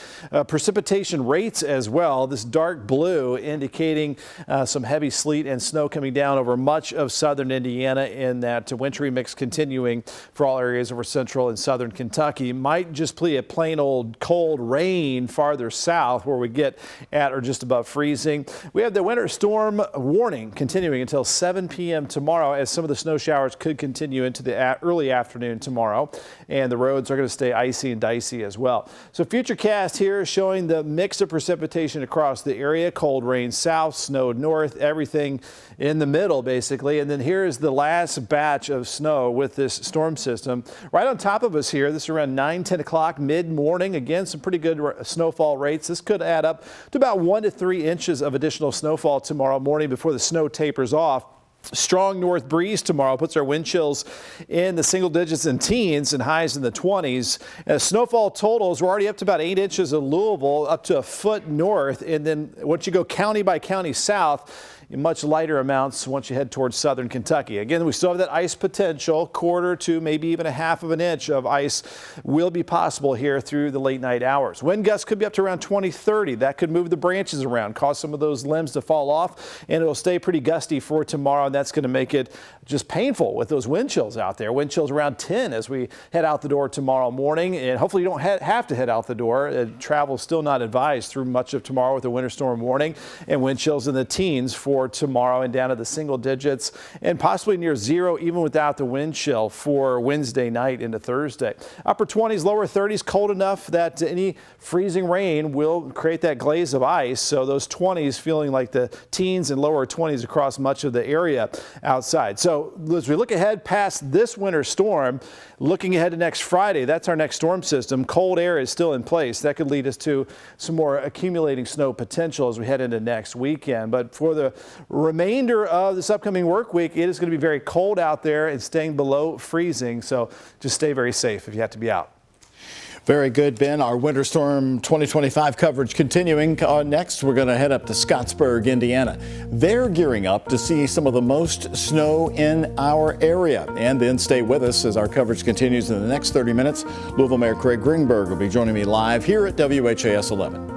precipitation rates as well. This dark blue indicating some heavy sleet and snow coming down over much of southern Indiana, in that wintry mix continuing for all areas over central and southern Kentucky. Might just be a plain old cold rain farther south where we get at or just above freezing. We have the winter storm warning continuing until 7 p.m. tomorrow, as some of the snow showers could continue into the early afternoon tomorrow, and the roads are going to stay icy and dicey as well. So Futurecast here is showing the mix of precipitation across the area. Cold rain south, snow north, everything in the middle basically. And then here's the last batch of snow with this storm system right on top of us here. This is around 9-10 o'clock mid-morning. Again, some pretty good snowfall rates. This could add up to about 1 to 3 inches of additional snowfall tomorrow morning before the snow tapers off. Strong north breeze tomorrow puts our wind chills in the single digits and teens, and highs in the 20s. Snowfall totals, we're already up to about 8 inches of Louisville, up to a foot north. And then once you go county by county south, in much lighter amounts once you head towards southern Kentucky. Again, we still have that ice potential. Quarter to maybe even a half of an inch of ice will be possible here through the late night hours. Wind gusts could be up to around 20-30. That could move the branches around, cause some of those limbs to fall off, and it'll stay pretty gusty for tomorrow, and that's going to make it just painful with those wind chills out there. Wind chills around 10 as we head out the door tomorrow morning, and hopefully you don't have to head out the door. Travel is still not advised through much of tomorrow with a winter storm warning, and wind chills in the teens for tomorrow and down to the single digits and possibly near zero even without the wind chill for Wednesday night into Thursday. Upper 20s, lower 30s, cold enough that any freezing rain will create that glaze of ice. So those 20s feeling like the teens and lower 20s across much of the area outside. So as we look ahead past this winter storm, looking ahead to next Friday, that's our next storm system. Cold air is still in place. That could lead us to some more accumulating snow potential as we head into next weekend. But for the remainder of this upcoming work week, it is going to be very cold out there and staying below freezing. So just stay very safe if you have to be out. Very good, Ben. Our Winter Storm 2025 coverage continuing. Next, we're going to head up to Scottsburg, Indiana. They're gearing up to see some of the most snow in our area. And then stay with us as our coverage continues in the next 30 minutes. Louisville Mayor Craig Greenberg will be joining me live here at WHAS 11.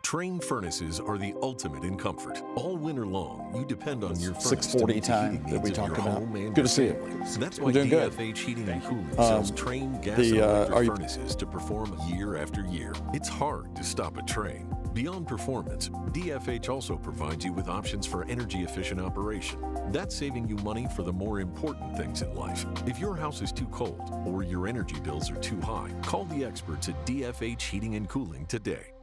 Train furnaces are the ultimate in comfort. All winter long, you depend on your furnace to 6:40 meet the time heating that needs we of talked your about. home and Good your to see you. family. That's We're why doing good. DFH Heating and Cooling sells Train gas and electric furnaces to perform year after year. It's hard to stop a train. Beyond performance, DFH also provides you with options for energy-efficient operation. That's saving you money for the more important things in life. If your house is too cold or your energy bills are too high, call the experts at DFH Heating and Cooling today.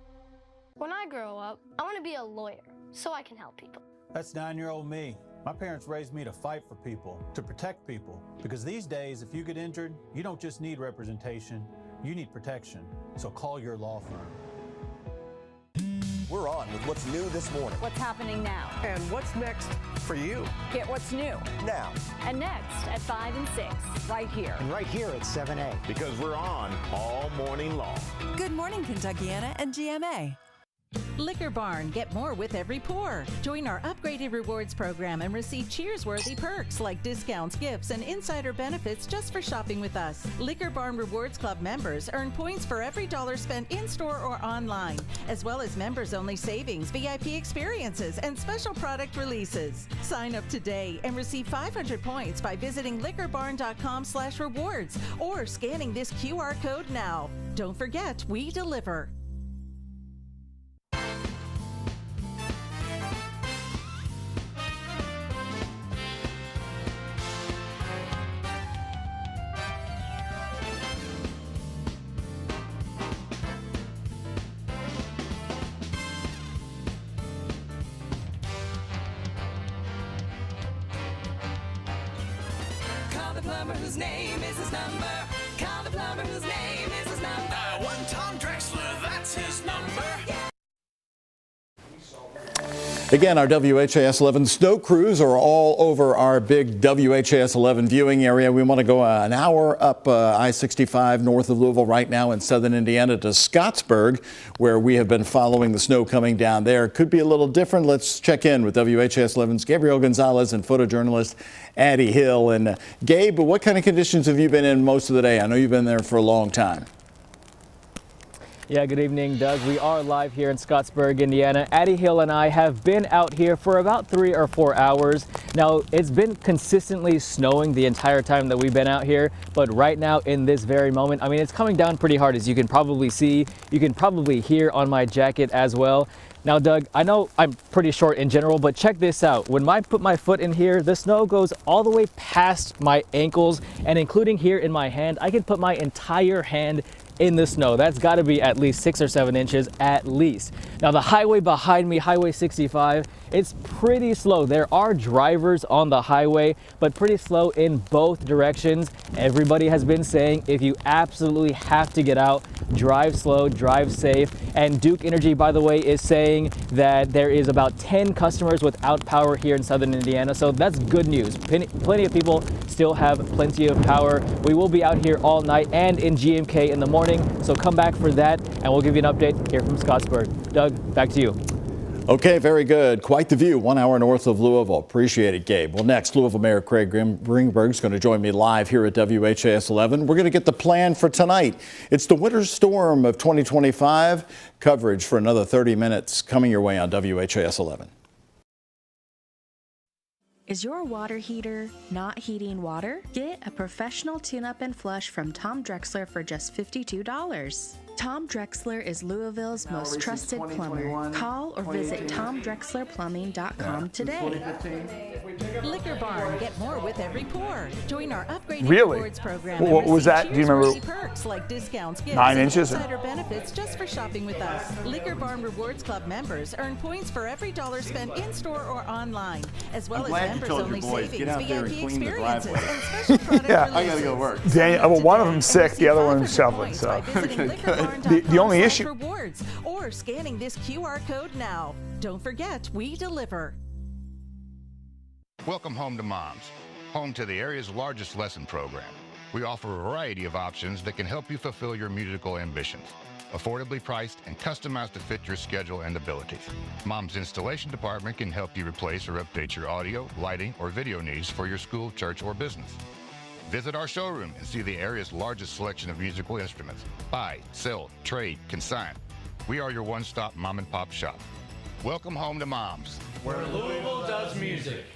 When I grow up, I want to be a lawyer so I can help people. That's 9-year-old me. My parents raised me to fight for people, to protect people. Because these days, if you get injured, you don't just need representation, you need protection. So call your law firm. We're on with what's new this morning. What's happening now? And what's next for you? Get what's new now. And next at 5 and 6, right here. And right here at 7A. Because we're on all morning long. Good morning, Kentuckiana and GMA. Liquor Barn, get more with every pour. Join our upgraded rewards program and receive cheers-worthy perks like discounts, gifts, and insider benefits just for shopping with us. Liquor Barn Rewards Club members earn points for every dollar spent in-store or online, as well as members-only savings, VIP experiences, and special product releases. Sign up today and receive 500 points by visiting liquorbarn.com/rewards or scanning this QR code now. Don't forget, we deliver. Plumber whose name is his number. Call the plumber whose name is his number. One Tom Drexler, that's his number. Again, our WHAS 11 snow crews are all over our big WHAS 11 viewing area. We want to go an hour up I-65 north of Louisville right now in southern Indiana to Scottsburg, where we have been following the snow coming down there. Could be a little different. Let's check in with WHAS 11's Gabriel Gonzalez and photojournalist Addie Hill. And Gabe, what kind of conditions have you been in most of the day? I know you've been there for a long time. Yeah, good evening, Doug. We are live here in Scottsburg, Indiana. Addie Hill and I have been out here for about 3 or 4 hours. Now, it's been consistently snowing the entire time that we've been out here, but right now in this very moment, I mean, it's coming down pretty hard, as you can probably see. You can probably hear on my jacket as well. Now, Doug, I know I'm pretty short in general, but check this out. When I put my foot in here, the snow goes all the way past my ankles, and including here in my hand, I can put my entire hand in the snow. That's got to be at least 6 or 7 inches at least. Now the highway behind me, Highway 65, it's pretty slow. There are drivers on the highway, but pretty slow in both directions. Everybody has been saying if you absolutely have to get out, drive slow, drive safe. And Duke Energy, by the way, is saying that there is about 10 customers without power here in southern Indiana. So that's good news. Plenty of people still have plenty of power. We will be out here all night and in GMK in the morning. So come back for that and we'll give you an update here from Scottsburg. Doug, back to you. Okay, very good. Quite the view, 1 hour north of Louisville. Appreciate it, Gabe. Well, next, Louisville Mayor Craig Greenberg is going to join me live here at WHAS 11. We're going to get the plan for tonight. It's the winter storm of 2025. Coverage for another 30 minutes coming your way on WHAS 11. Is your water heater not heating water? Get a professional tune-up and flush from Tom Drexler for just $52. Tom Drexler is Louisville's most trusted plumber. Call or visit TomDrexlerPlumbing.com today. Liquor Barn, get more with every pour. Join our upgraded Really? rewards program. What was that? Do you remember? Perks like discounts, gifts, 9 and inches? insider benefits just for shopping with us. Liquor Barn Rewards Club members earn points for every dollar spent in-store or online, as well as members-only savings, VIP experiences, and special product Yeah. I gotta go work. Well, one of them's sick, the other one's shoveling. So the only issue. Rewards or scanning this QR code now. Don't forget, we deliver. Welcome home to Moms, home to the area's largest lesson program. We offer a variety of options that can help you fulfill your musical ambitions, affordably priced and customized to fit your schedule and abilities. Mom's installation department can help you replace or update your audio, lighting, or video needs for your school, church, or business. Visit our showroom and see the area's largest selection of musical instruments. Buy, sell, trade, consign. We are your one-stop mom and pop shop. Welcome home to Mom's. Where Louisville does music.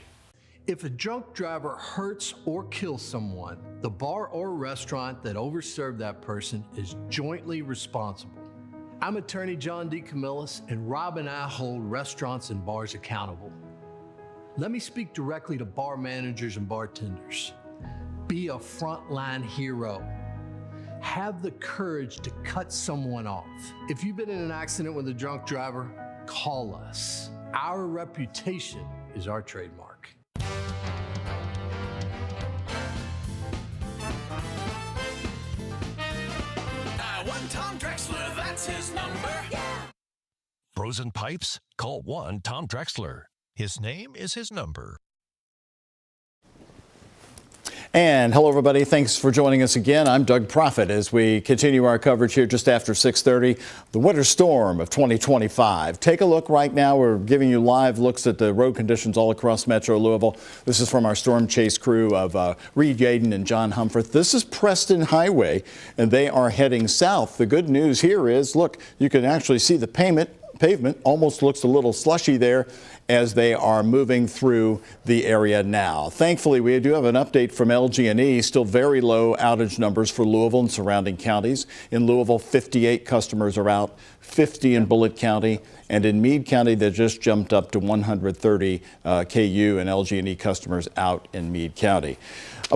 If a drunk driver hurts or kills someone, the bar or restaurant that overserved that person is jointly responsible. I'm attorney John D. Camillus, and Rob and I hold restaurants and bars accountable. Let me speak directly to bar managers and bartenders. Be a frontline hero. Have the courage to cut someone off. If you've been in an accident with a drunk driver, call us. Our reputation is our trademark. Tom Drexler, that's his number. Yeah. Frozen pipes? Call 1-TOM Drexler. His name is his number. And hello, everybody. Thanks for joining us again. I'm Doug Proffitt as we continue our coverage here just after 6:30. The winter storm of 2025. Take a look right now. We're giving you live looks at the road conditions all across Metro Louisville. This is from our storm chase crew of Reed Yaden and John Humphreys. This is Preston Highway, and they are heading south. The good news here is, look, you can actually see the pavement almost looks a little slushy there as they are moving through the area now. Thankfully, we do have an update from LG&E. Still very low outage numbers for Louisville and surrounding counties. In Louisville, 58 customers are out, 50 in Bullitt County, and in Meade County, they just jumped up to 130 KU and LG&E customers out in Meade County.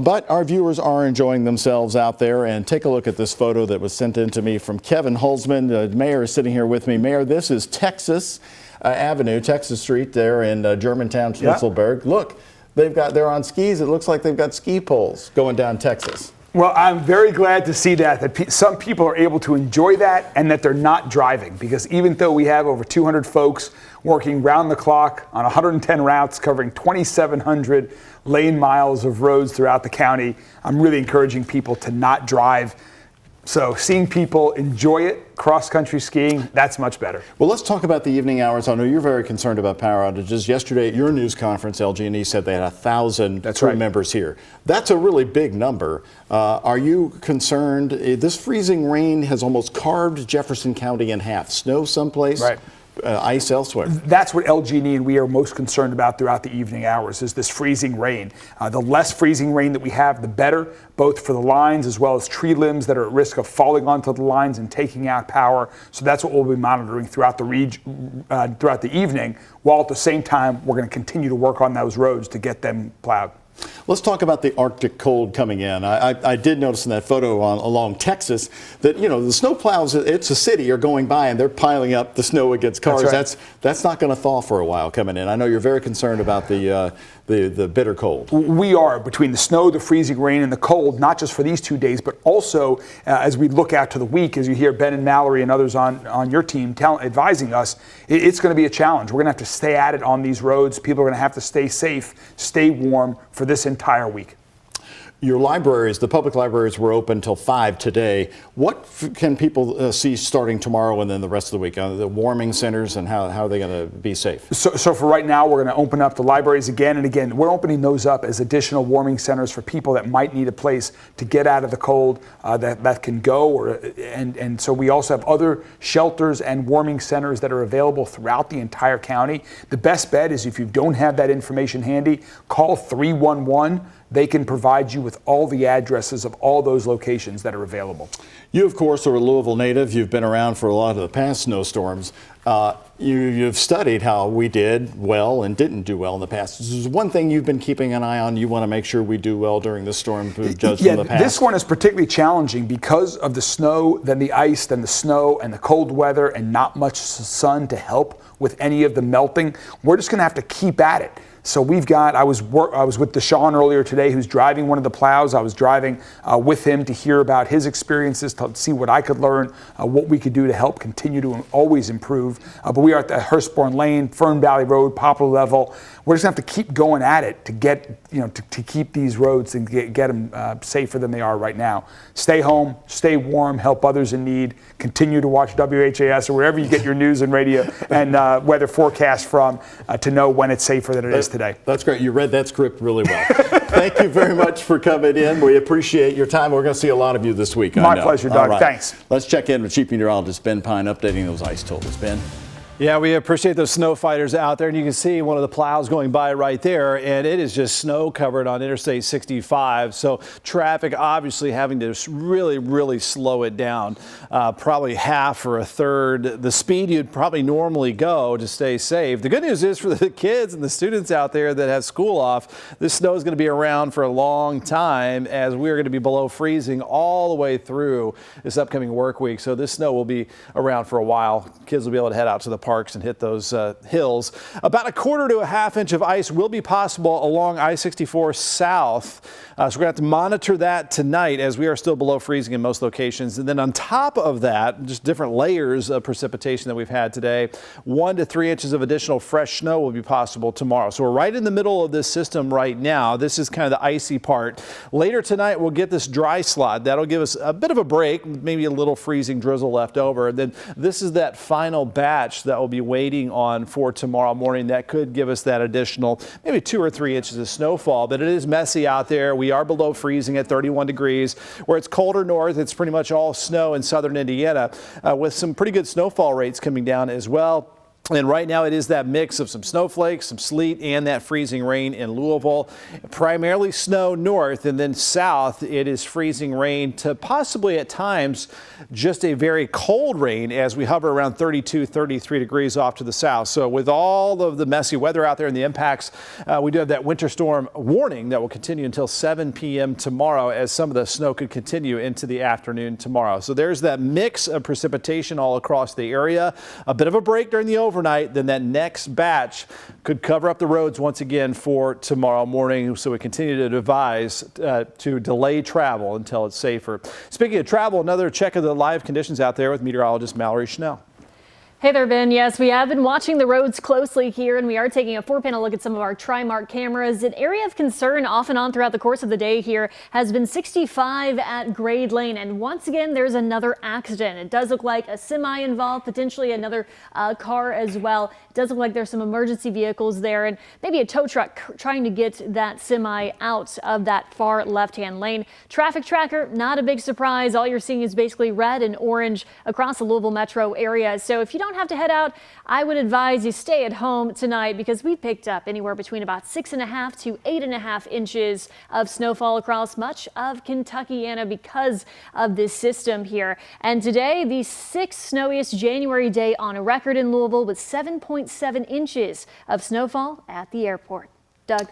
But our viewers are enjoying themselves out there, and take a look at this photo that was sent in to me from Kevin Holzman. The mayor is sitting here with me. Mayor, this is Texas Avenue, Texas Street there in Germantown, Schnitzelburg. Look, they're on skis. It looks like they've got ski poles going down Texas. Well, I'm very glad to see that some people are able to enjoy that and that they're not driving, because even though we have over 200 folks working round the clock on 110 routes covering 2,700 lane miles of roads throughout the county, I'm really encouraging people to not drive. So seeing people enjoy it, cross-country skiing, that's much better. Well, let's talk about the evening hours. I know you're very concerned about power outages. Yesterday at your news conference, LG&E said they had 1,000 crew members here. That's a really big number. Are you concerned? This freezing rain has almost carved Jefferson County in half. Snow someplace. Right. Ice elsewhere. That's what LG&E and we are most concerned about throughout the evening hours, is this freezing rain. The less freezing rain that we have, the better, both for the lines as well as tree limbs that are at risk of falling onto the lines and taking out power. So that's what we'll be monitoring throughout the evening, while at the same time we're going to continue to work on those roads to get them plowed. Let's talk about the Arctic cold coming in. I did notice in that photo along Texas that, you know, the snow plows, it's a city, are going by and they're piling up the snow against cars. That's not going to thaw for a while coming in. I know you're very concerned about the bitter cold. We are, between the snow, the freezing rain, and the cold, not just for these 2 days, but also as we look out to the week, as you hear Ben and Mallory and others on your team advising us, it's going to be a challenge. We're going to have to stay at it on these roads. People are going to have to stay safe, stay warm for this entire week. Your libraries, the public libraries, were open till 5 today. What can people see starting tomorrow and then the rest of the week? The warming centers, and how are they going to be safe? So for right now, we're going to open up the libraries again and again. We're opening those up as additional warming centers for people that might need a place to get out of the cold that can go. And so we also have other shelters and warming centers that are available throughout the entire county. The best bet is, if you don't have that information handy, call 311. They can provide you with all the addresses of all those locations that are available. You, of course, are a Louisville native. You've been around for a lot of the past snowstorms. You've studied how we did well and didn't do well in the past. This is one thing you've been keeping an eye on. You want to make sure we do well during this storm, judged from the past. This one is particularly challenging because of the snow, then the ice, then the snow, and the cold weather, and not much sun to help with any of the melting. We're just going to have to keep at it. So we've got, I was with Deshaun earlier today, who's driving one of the plows. I was driving with him to hear about his experiences, to see what I could learn, what we could do to help continue to always improve. But we are at the Hurstbourne Lane, Fern Valley Road, Poplar Level. We're just going to have to keep going at it to get, to keep these roads and get them safer than they are right now. Stay home, stay warm, help others in need. Continue to watch WHAS or wherever you get your news and radio and weather forecast from to know when it's safer than it is today. That's great. You read that script really well. thank you very much for coming in. We appreciate your time. We're going to see a lot of you this week. My pleasure, Doug. All right. Thanks. Let's check in with Chief Meteorologist Ben Pine updating those ice totals. Ben? Yeah, we appreciate those snow fighters out there, and you can see one of the plows going by right there, and it is just snow covered on Interstate 65. So traffic obviously having to really slow it down, probably half or a third the speed you'd probably normally go to stay safe. The good news is for the kids and the students out there that have school off, this snow is going to be around for a long time, as we're going to be below freezing all the way through this upcoming work week. So this snow will be around for a while. Kids will be able to head out to the parks and hit those hills. About a quarter to a half inch of ice will be possible along I-64 south. So we're going to have to monitor that tonight, as we are still below freezing in most locations. And then on top of that, just different layers of precipitation that we've had today, 1 to 3 inches of additional fresh snow will be possible tomorrow. So we're right in the middle of this system right now. This is kind of the icy part. Later tonight, we'll get this dry slot. That'll give us a bit of a break, maybe a little freezing drizzle left over. And then this is that final batch that will be waiting on for tomorrow morning. That could give us that additional maybe 2 or 3 inches of snowfall, but it is messy out there. We are below freezing at 31 degrees. Where it's colder north, it's pretty much all snow in southern Indiana, with some pretty good snowfall rates coming down as well. And right now it is that mix of some snowflakes, some sleet, and that freezing rain in Louisville. Primarily snow north, and then south it is freezing rain to possibly at times just a very cold rain as we hover around 32, 33 degrees off to the south. So with all of the messy weather out there and the impacts, we do have that winter storm warning that will continue until 7 p.m. tomorrow, as some of the snow could continue into the afternoon tomorrow. So there's that mix of precipitation all across the area. A bit of a break during the overnight, then that next batch could cover up the roads once again for tomorrow morning. So we continue to advise to delay travel until it's safer. Speaking of travel, another check of the live conditions out there with meteorologist Mallory Schnell. Hey there, Ben. Yes, we have been watching the roads closely here, and we are taking a 4-panel look at some of our Trimark cameras. An area of concern off and on throughout the course of the day here has been 65 at Grade Lane. And once again, there's another accident. It does look like a semi involved, potentially another car as well. It does look like there's some emergency vehicles there and maybe a tow truck trying to get that semi out of that far left-hand lane. Traffic tracker, not a big surprise. All you're seeing is basically red and orange across the Louisville metro area. So if you don't have to head out, I would advise you stay at home tonight, because we picked up anywhere between about 6.5 to 8.5 inches of snowfall across much of Kentuckiana because of this system here. And today, the 6th snowiest January day on a record in Louisville, with 7.7 inches of snowfall at the airport. Doug.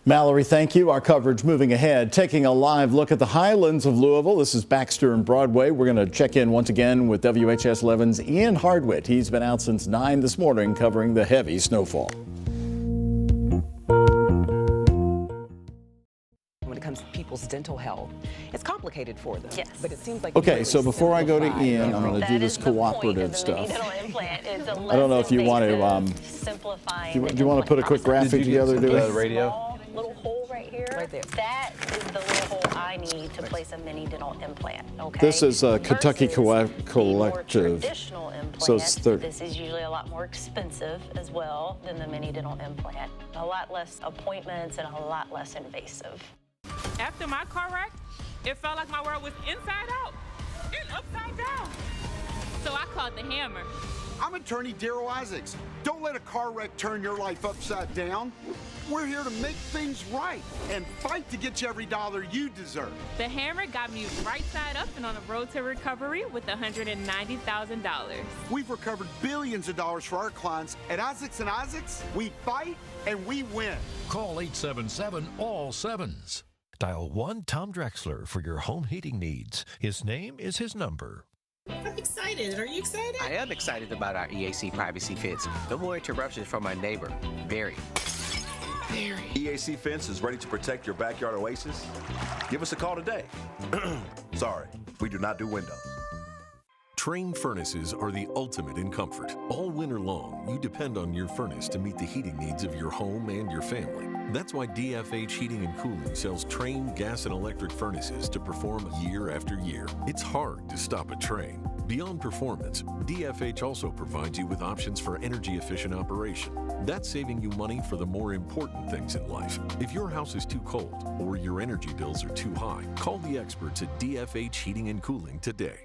Mallory, thank you. Our coverage moving ahead, taking a live look at the highlands of Louisville. This is Baxter and Broadway. We're going to check in once again with WHAS11's Ian Hardwitt. He's been out since 9 this morning covering the heavy snowfall. When it comes to people's dental health, it's complicated for them. Yes. But it seems like Okay, so before I go to Ian, I'm going to do this cooperative stuff. I don't know if you want to, do you want to put a quick graphic together? Do the radio? Little hole right here. Right there. That is the little hole I need to place a mini dental implant. Okay. This is a Kentucky Collective. Traditional implant. So it's This is usually a lot more expensive as well than the mini dental implant. A lot less appointments and a lot less invasive. After my car wreck, it felt like my world was inside out and upside down. So I called the hammer. I'm attorney Daryl Isaacs. Don't let a car wreck turn your life upside down. We're here to make things right and fight to get you every dollar you deserve. The hammer got me right side up and on the road to recovery with $190,000. We've recovered billions of dollars for our clients. At Isaacs & Isaacs, we fight and we win. Call 877-ALL-7s. Dial 1 Tom Drexler for your home heating needs. His name is his number. I'm excited. Are you excited? I am excited about our EAC privacy fence. No more interruptions from my neighbor. Very. EAC Fence is ready to protect your backyard oasis. Give us a call today. Sorry, we do not do windows. Train furnaces are the ultimate in comfort. All winter long, you depend on your furnace to meet the heating needs of your home and your family. That's why DFH Heating and Cooling sells Train gas and electric furnaces to perform year after year. It's hard to stop a train. Beyond performance, DFH also provides you with options for energy-efficient operation. That's saving you money for the more important things in life. If your house is too cold or your energy bills are too high, call the experts at DFH Heating and Cooling today.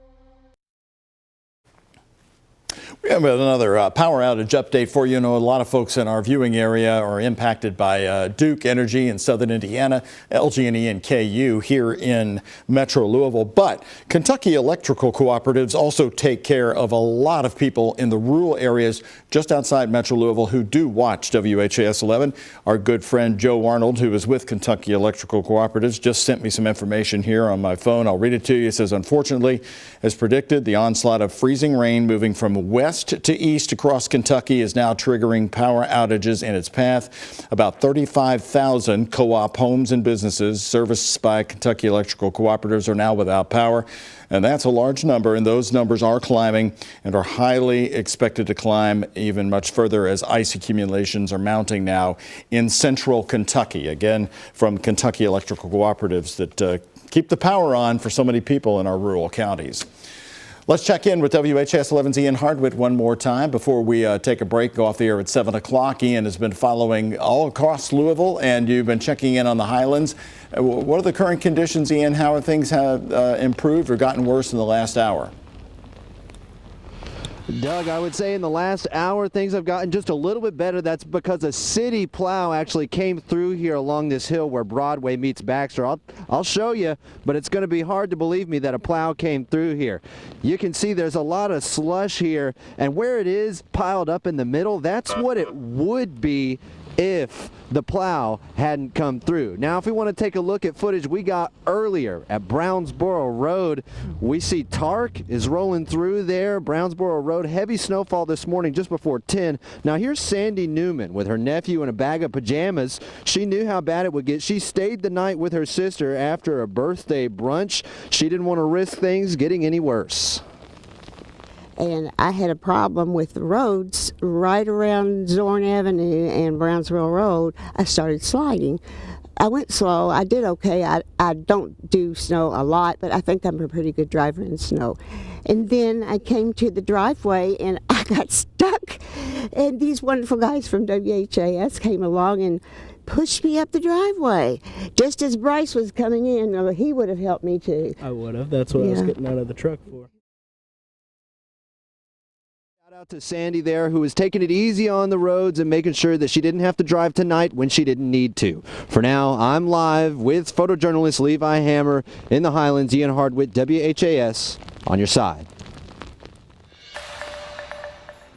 We have another power outage update for you. You know, a lot of folks in our viewing area are impacted by Duke Energy in southern Indiana, LG&E and KU here in Metro Louisville. But Kentucky Electrical Cooperatives also take care of a lot of people in the rural areas just outside Metro Louisville who do watch WHAS 11. Our good friend Joe Arnold, who is with Kentucky Electrical Cooperatives, just sent me some information here on my phone. I'll read it to you. It says, unfortunately, as predicted, the onslaught of freezing rain moving from west to east across Kentucky is now triggering power outages in its path. About 35,000 co-op homes and businesses serviced by Kentucky Electrical Cooperatives are now without power. And that's a large number, and those numbers are climbing and are highly expected to climb even much further as ice accumulations are mounting now in central Kentucky. Again, from Kentucky Electrical Cooperatives that keep the power on for so many people in our rural counties. Let's check in with WHAS 11's Ian Hardwitt one more time before we take a break, go off the air at 7 o'clock. Ian has been following all across Louisville, and you've been checking in on the Highlands. What are the current conditions, Ian? How have things improved or gotten worse in the last hour? Doug, I would say in the last hour things have gotten just a little bit better. That's because a city plow actually came through here along this hill where Broadway meets Baxter. I'll show you, but it's going to be hard to believe me that a plow came through here. You can see there's a lot of slush here, and where it is piled up in the middle, that's what it would be if the plow hadn't come through. Now, if we want to take a look at footage we got earlier at Brownsboro Road, we see Tark is rolling through there. Brownsboro Road, heavy snowfall this morning just before 10. Now, here's Sandy Newman with her nephew in a bag of pajamas. She knew how bad it would get. She stayed the night with her sister after a birthday brunch. She didn't want to risk things getting any worse. And I had a problem with the roads right around Zorn Avenue and Brownsville Road. I started sliding. I went slow. I did okay. I don't do snow a lot, but I think I'm a pretty good driver in snow. And then I came to the driveway and I got stuck. And these wonderful guys from WHAS came along and pushed me up the driveway. Just as Bryce was coming in, he would have helped me too. I would have. That's what I was getting out of the truck for. Shout out to Sandy there, who was taking it easy on the roads and making sure that she didn't have to drive tonight when she didn't need to. For now, I'm live with photojournalist Levi Hammer in the Highlands. Ian Hardwitt, WHAS, on your side.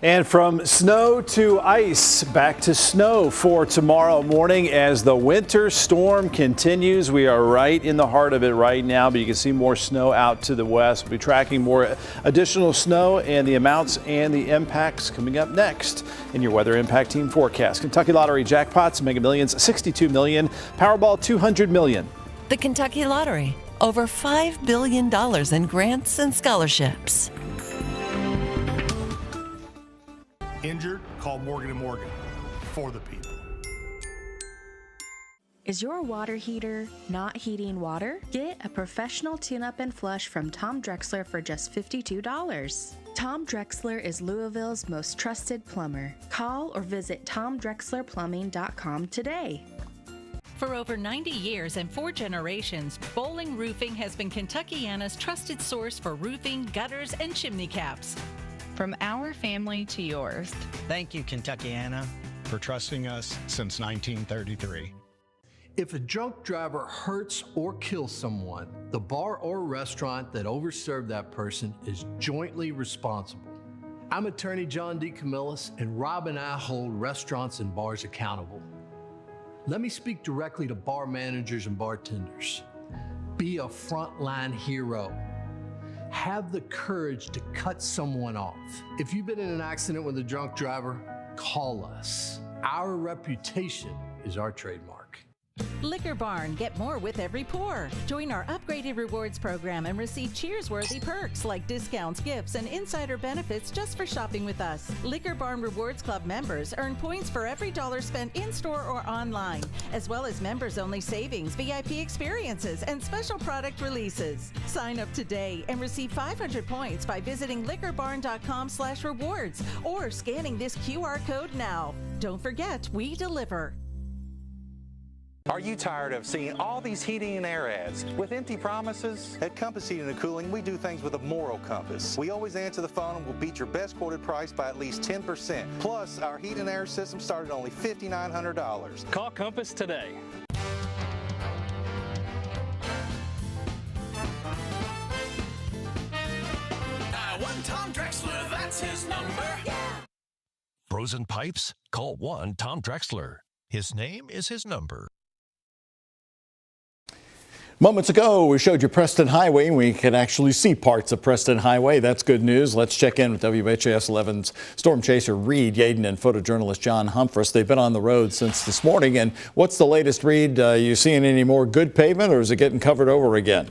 And from snow to ice, back to snow for tomorrow morning as the winter storm continues. We are right in the heart of it right now, but you can see more snow out to the west. We'll be tracking more additional snow and the amounts and the impacts coming up next in your Weather Impact Team forecast. Kentucky Lottery jackpots, Mega Millions, $62 million, Powerball, $200 million. The Kentucky Lottery, over $5 billion in grants and scholarships. Injured? Call Morgan & Morgan. For the people. Is your water heater not heating water? Get a professional tune-up and flush from Tom Drexler for just $52. Tom Drexler is Louisville's most trusted plumber. Call or visit tomdrexlerplumbing.com today. For over 90 years and 4 generations, Bowling Roofing has been Kentuckiana's trusted source for roofing, gutters, and chimney caps. From our family to yours. Thank you, Kentuckiana, for trusting us since 1933. If a drunk driver hurts or kills someone, the bar or restaurant that overserved that person is jointly responsible. I'm attorney John D. Camillus, and Rob and I hold restaurants and bars accountable. Let me speak directly to bar managers and bartenders. Be a frontline hero. Have the courage to cut someone off. If you've been in an accident with a drunk driver, call us. Our reputation is our trademark. Liquor Barn, get more with every pour. Join our upgraded rewards program and receive cheers-worthy perks like discounts, gifts, and insider benefits just for shopping with us. Liquor Barn Rewards Club members earn points for every dollar spent in-store or online, as well as members-only savings, VIP experiences, and special product releases. Sign up today and receive 500 points by visiting liquorbarn.com/rewards or scanning this QR code now. Don't forget, we deliver. Are you tired of seeing all these heating and air ads with empty promises? At Compass Heating and Cooling, we do things with a moral compass. We always answer the phone and will beat your best quoted price by at least 10%. Plus, our heat and air system started at only $5,900. Call Compass today. Tom Drexler, that's his number. Yeah. Frozen pipes? Call 1-TOM Drexler. His name is his number. Moments ago, we showed you Preston Highway, and we can actually see parts of Preston Highway. That's good news. Let's check in with WHAS 11's storm chaser Reed Yaden and photojournalist John Humphreys. They've been on the road since this morning. And what's the latest, Reed? You seeing any more good pavement, or is it getting covered over again?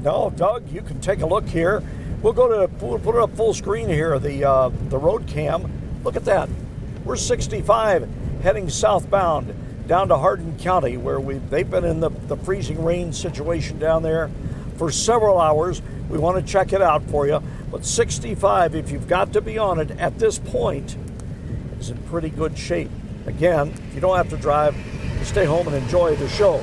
No, Doug, you can take a look here. We'll put it up full screen here, the road cam. Look at that. We're 65 heading southbound down to Hardin County, where they've been in the freezing rain situation down there for several hours. We want to check it out for you. But 65, if you've got to be on it at this point, is in pretty good shape. Again, you don't have to drive. You stay home and enjoy the show.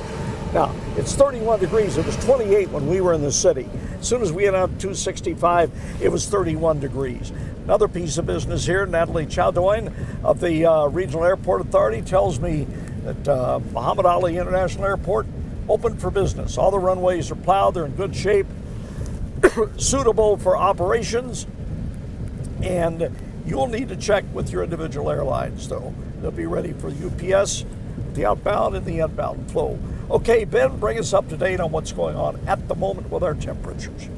Now, it's 31 degrees. It was 28 when we were in the city. As soon as we went out 265, it was 31 degrees. Another piece of business here, Natalie Chowdoin of the Regional Airport Authority tells me that Muhammad Ali International Airport open for business. All the runways are plowed. They're in good shape, suitable for operations. And you'll need to check with your individual airlines, though. They'll be ready for UPS, the outbound and the inbound flow. Okay, Ben, bring us up to date on what's going on at the moment with our temperatures.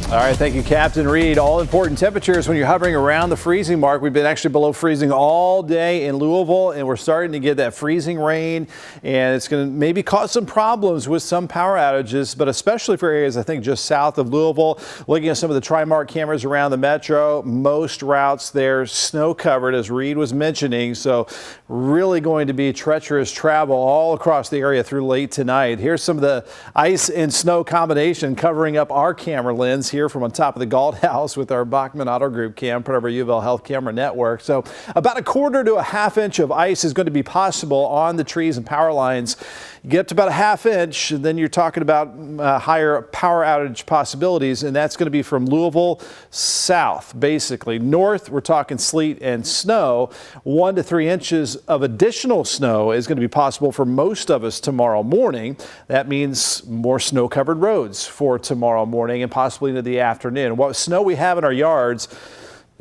All right, thank you, Captain Reed. All important temperatures when you're hovering around the freezing mark. We've been actually below freezing all day in Louisville, and we're starting to get that freezing rain, and it's going to maybe cause some problems with some power outages, but especially for areas, I think, just south of Louisville. Looking at some of the Trimark cameras around the metro, most routes there snow covered, as Reed was mentioning, so really going to be treacherous travel all across the area through late tonight. Here's some of the ice and snow combination covering up our camera lens here from on top of the Galt House with our Bachman Auto Group cam, part of our UofL Health Camera Network. So about a quarter to a half inch of ice is going to be possible on the trees and power lines. You get up to about a half inch, and then you're talking about higher power outage possibilities, and that's going to be from Louisville south, basically. North, we're talking sleet and snow. 1 to 3 inches of additional snow is going to be possible for most of us tomorrow morning. That means more snow-covered roads for tomorrow morning and possibly into the afternoon. What snow we have in our yards,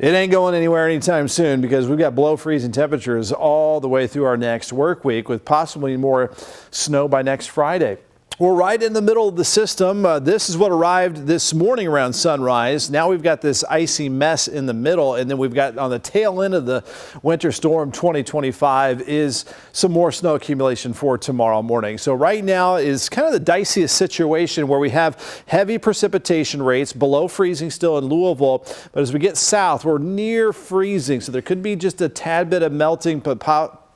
it ain't going anywhere anytime soon because we've got below freezing temperatures all the way through our next work week with possibly more snow by next Friday. We're right in the middle of the system. This is what arrived this morning around sunrise. Now we've got this icy mess in the middle, and then we've got on the tail end of the winter storm 2025 is some more snow accumulation for tomorrow morning. So right now is kind of the diciest situation where we have heavy precipitation rates below freezing still in Louisville, but as we get south, we're near freezing. So there could be just a tad bit of melting, but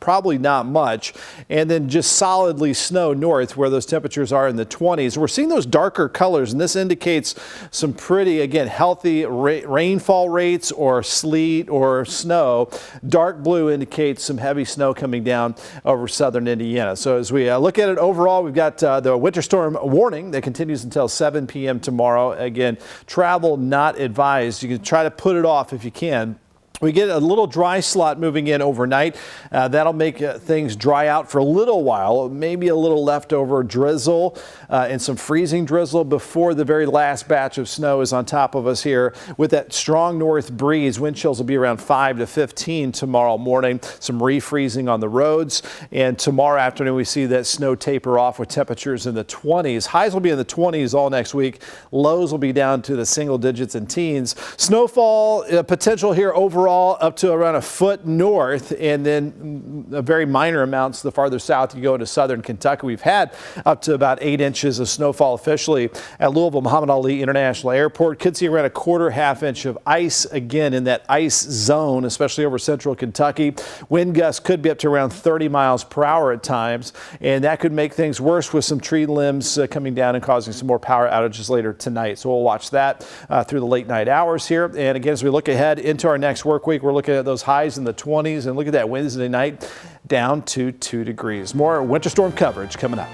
probably not much, and then just solidly snow north where those temperatures are in the 20s. We're seeing those darker colors, and this indicates some pretty, again, healthy rainfall rates or sleet or snow. Dark blue indicates some heavy snow coming down over southern Indiana. So as we look at it overall, we've got the winter storm warning that continues until 7 p.m. tomorrow. Again, travel not advised. You can try to put it off if you can. We get a little dry slot moving in overnight. That'll make things dry out for a little while, maybe a little leftover drizzle and some freezing drizzle before the very last batch of snow is on top of us here. With that strong north breeze, wind chills will be around 5 to 15 tomorrow morning. Some refreezing on the roads. And tomorrow afternoon, we see that snow taper off with temperatures in the 20s. Highs will be in the 20s all next week. Lows will be down to the single digits and teens. Snowfall potential here overall rainfall up to around a foot north, and then a very minor amounts the farther south you go into southern Kentucky. We've had up to about 8 inches of snowfall officially at Louisville Muhammad Ali International Airport. Could see around a half inch of ice again in that ice zone, especially over central Kentucky. Wind gusts could be up to around 30 miles per hour at times, and that could make things worse with some tree limbs coming down and causing some more power outages later tonight. So we'll watch that through the late night hours here. And again, as we look ahead into our next work week, we're looking at those highs in the 20s, and look at that Wednesday night down to 2 degrees. More winter storm coverage coming up.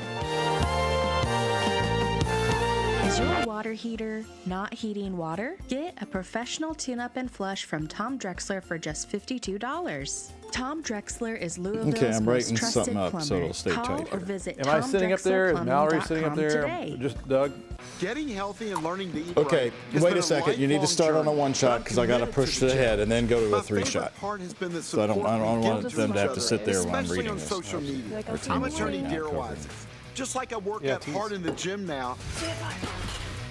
Is your water heater not heating water? Get a professional tune-up and flush from Tom Drexler for just $52. Tom Drexler is Louisville's most trusted plumber. So it'll stay Call tight or here. visit Am I sitting up there? Is Mallory sitting up there? today. Just Doug? Getting healthy and learning to eat Okay, right wait a second. You need to start on a 1-shot because I got to push to the head and then go to a 3-shot. So I don't want them to have to sit there while I'm reading this. Social media. I'm attorney Darryl Isaacs. Just like I work out hard in the gym now,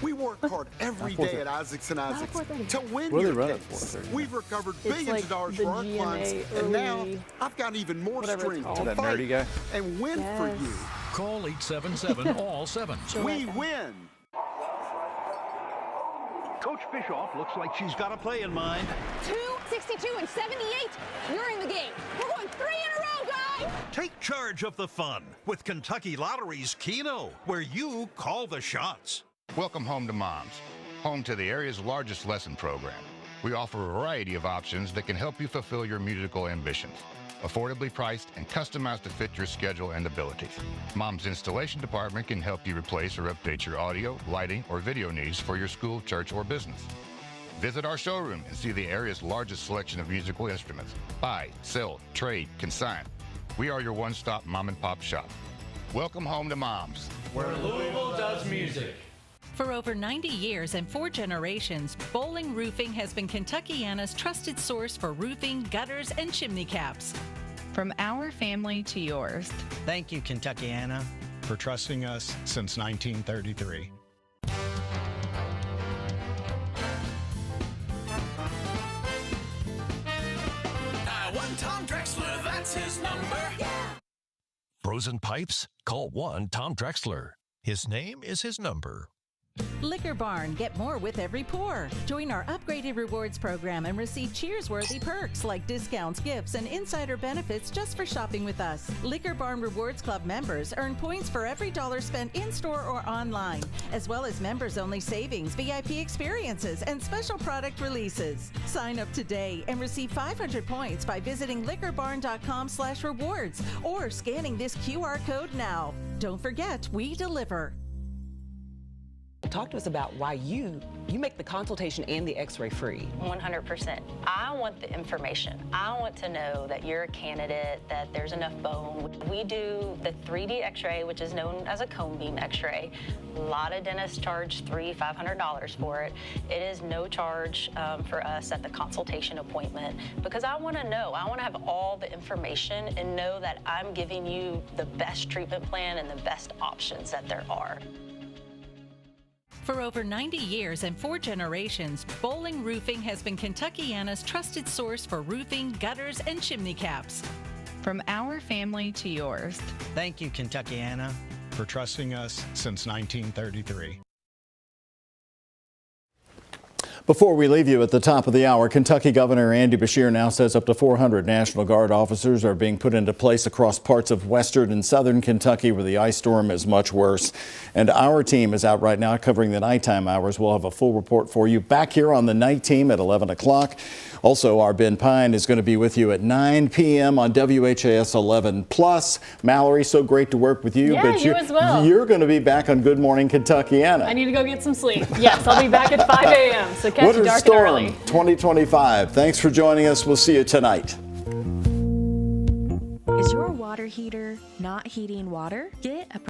we work hard every day at Isaacs & Isaacs to win your case. We've recovered billions of dollars for our clients, and now I've got even more strength to fight and win for you. Call 877-ALL-7s. We win. Coach Bischoff looks like she's got a play in mind. 262 and 78. You're in the game. We're going 3 in a row, guys. Take charge of the fun with Kentucky Lottery's Keno, where you call the shots. Welcome home to Moms, home to the area's largest lesson program. We offer a variety of options that can help you fulfill your musical ambitions. Affordably priced and customized to fit your schedule and abilities. Mom's Installation Department can help you replace or update your audio, lighting, or video needs for your school, church, or business. Visit our showroom and see the area's largest selection of musical instruments. Buy, sell, trade, consign. We are your one-stop mom and pop shop. Welcome home to Moms, where Louisville does music. For over 90 years and 4 generations, Bowling Roofing has been Kentuckiana's trusted source for roofing, gutters, and chimney caps. From our family to yours. Thank you, Kentuckiana, for trusting us since 1933. Tom Drexler, that's his number. Yeah. Frozen pipes? Call 1-TOM Drexler. His name is his number. Liquor Barn, get more with every pour. Join our upgraded rewards program and receive cheers-worthy perks like discounts, gifts, and insider benefits just for shopping with us. Liquor Barn Rewards Club members earn points for every dollar spent in-store or online, as well as members-only savings, VIP experiences, and special product releases. Sign up today and receive 500 points by visiting liquorbarn.com/rewards or scanning this QR code now. Don't forget, we deliver. Talk to us about why you make the consultation and the x-ray free. 100%. I want the information. I want to know that you're a candidate, that there's enough bone. We do the 3D x-ray, which is known as a cone beam x-ray. A lot of dentists charge $300-500 for it. It is no charge for us at the consultation appointment because I want to know. I want to have all the information and know that I'm giving you the best treatment plan and the best options that there are. For over 90 years and 4 generations, Bowling Roofing has been Kentuckiana's trusted source for roofing, gutters, and chimney caps. From our family to yours. Thank you, Kentuckiana, for trusting us since 1933. Before we leave you at the top of the hour, Kentucky Governor Andy Beshear now says up to 400 National Guard officers are being put into place across parts of western and southern Kentucky where the ice storm is much worse. And our team is out right now covering the nighttime hours. We'll have a full report for you back here on the night team at 11 o'clock. Also, our Ben Pine is going to be with you at 9 p.m. on WHAS 11 Plus. Mallory, so great to work with you. Yeah, but you as well. You're going to be back on Good Morning Kentuckiana. I need to go get some sleep. Yes, I'll be back at 5 a.m. So catch you dark and early. 2025. Thanks for joining us. We'll see you tonight. Is your water heater not heating water? Get a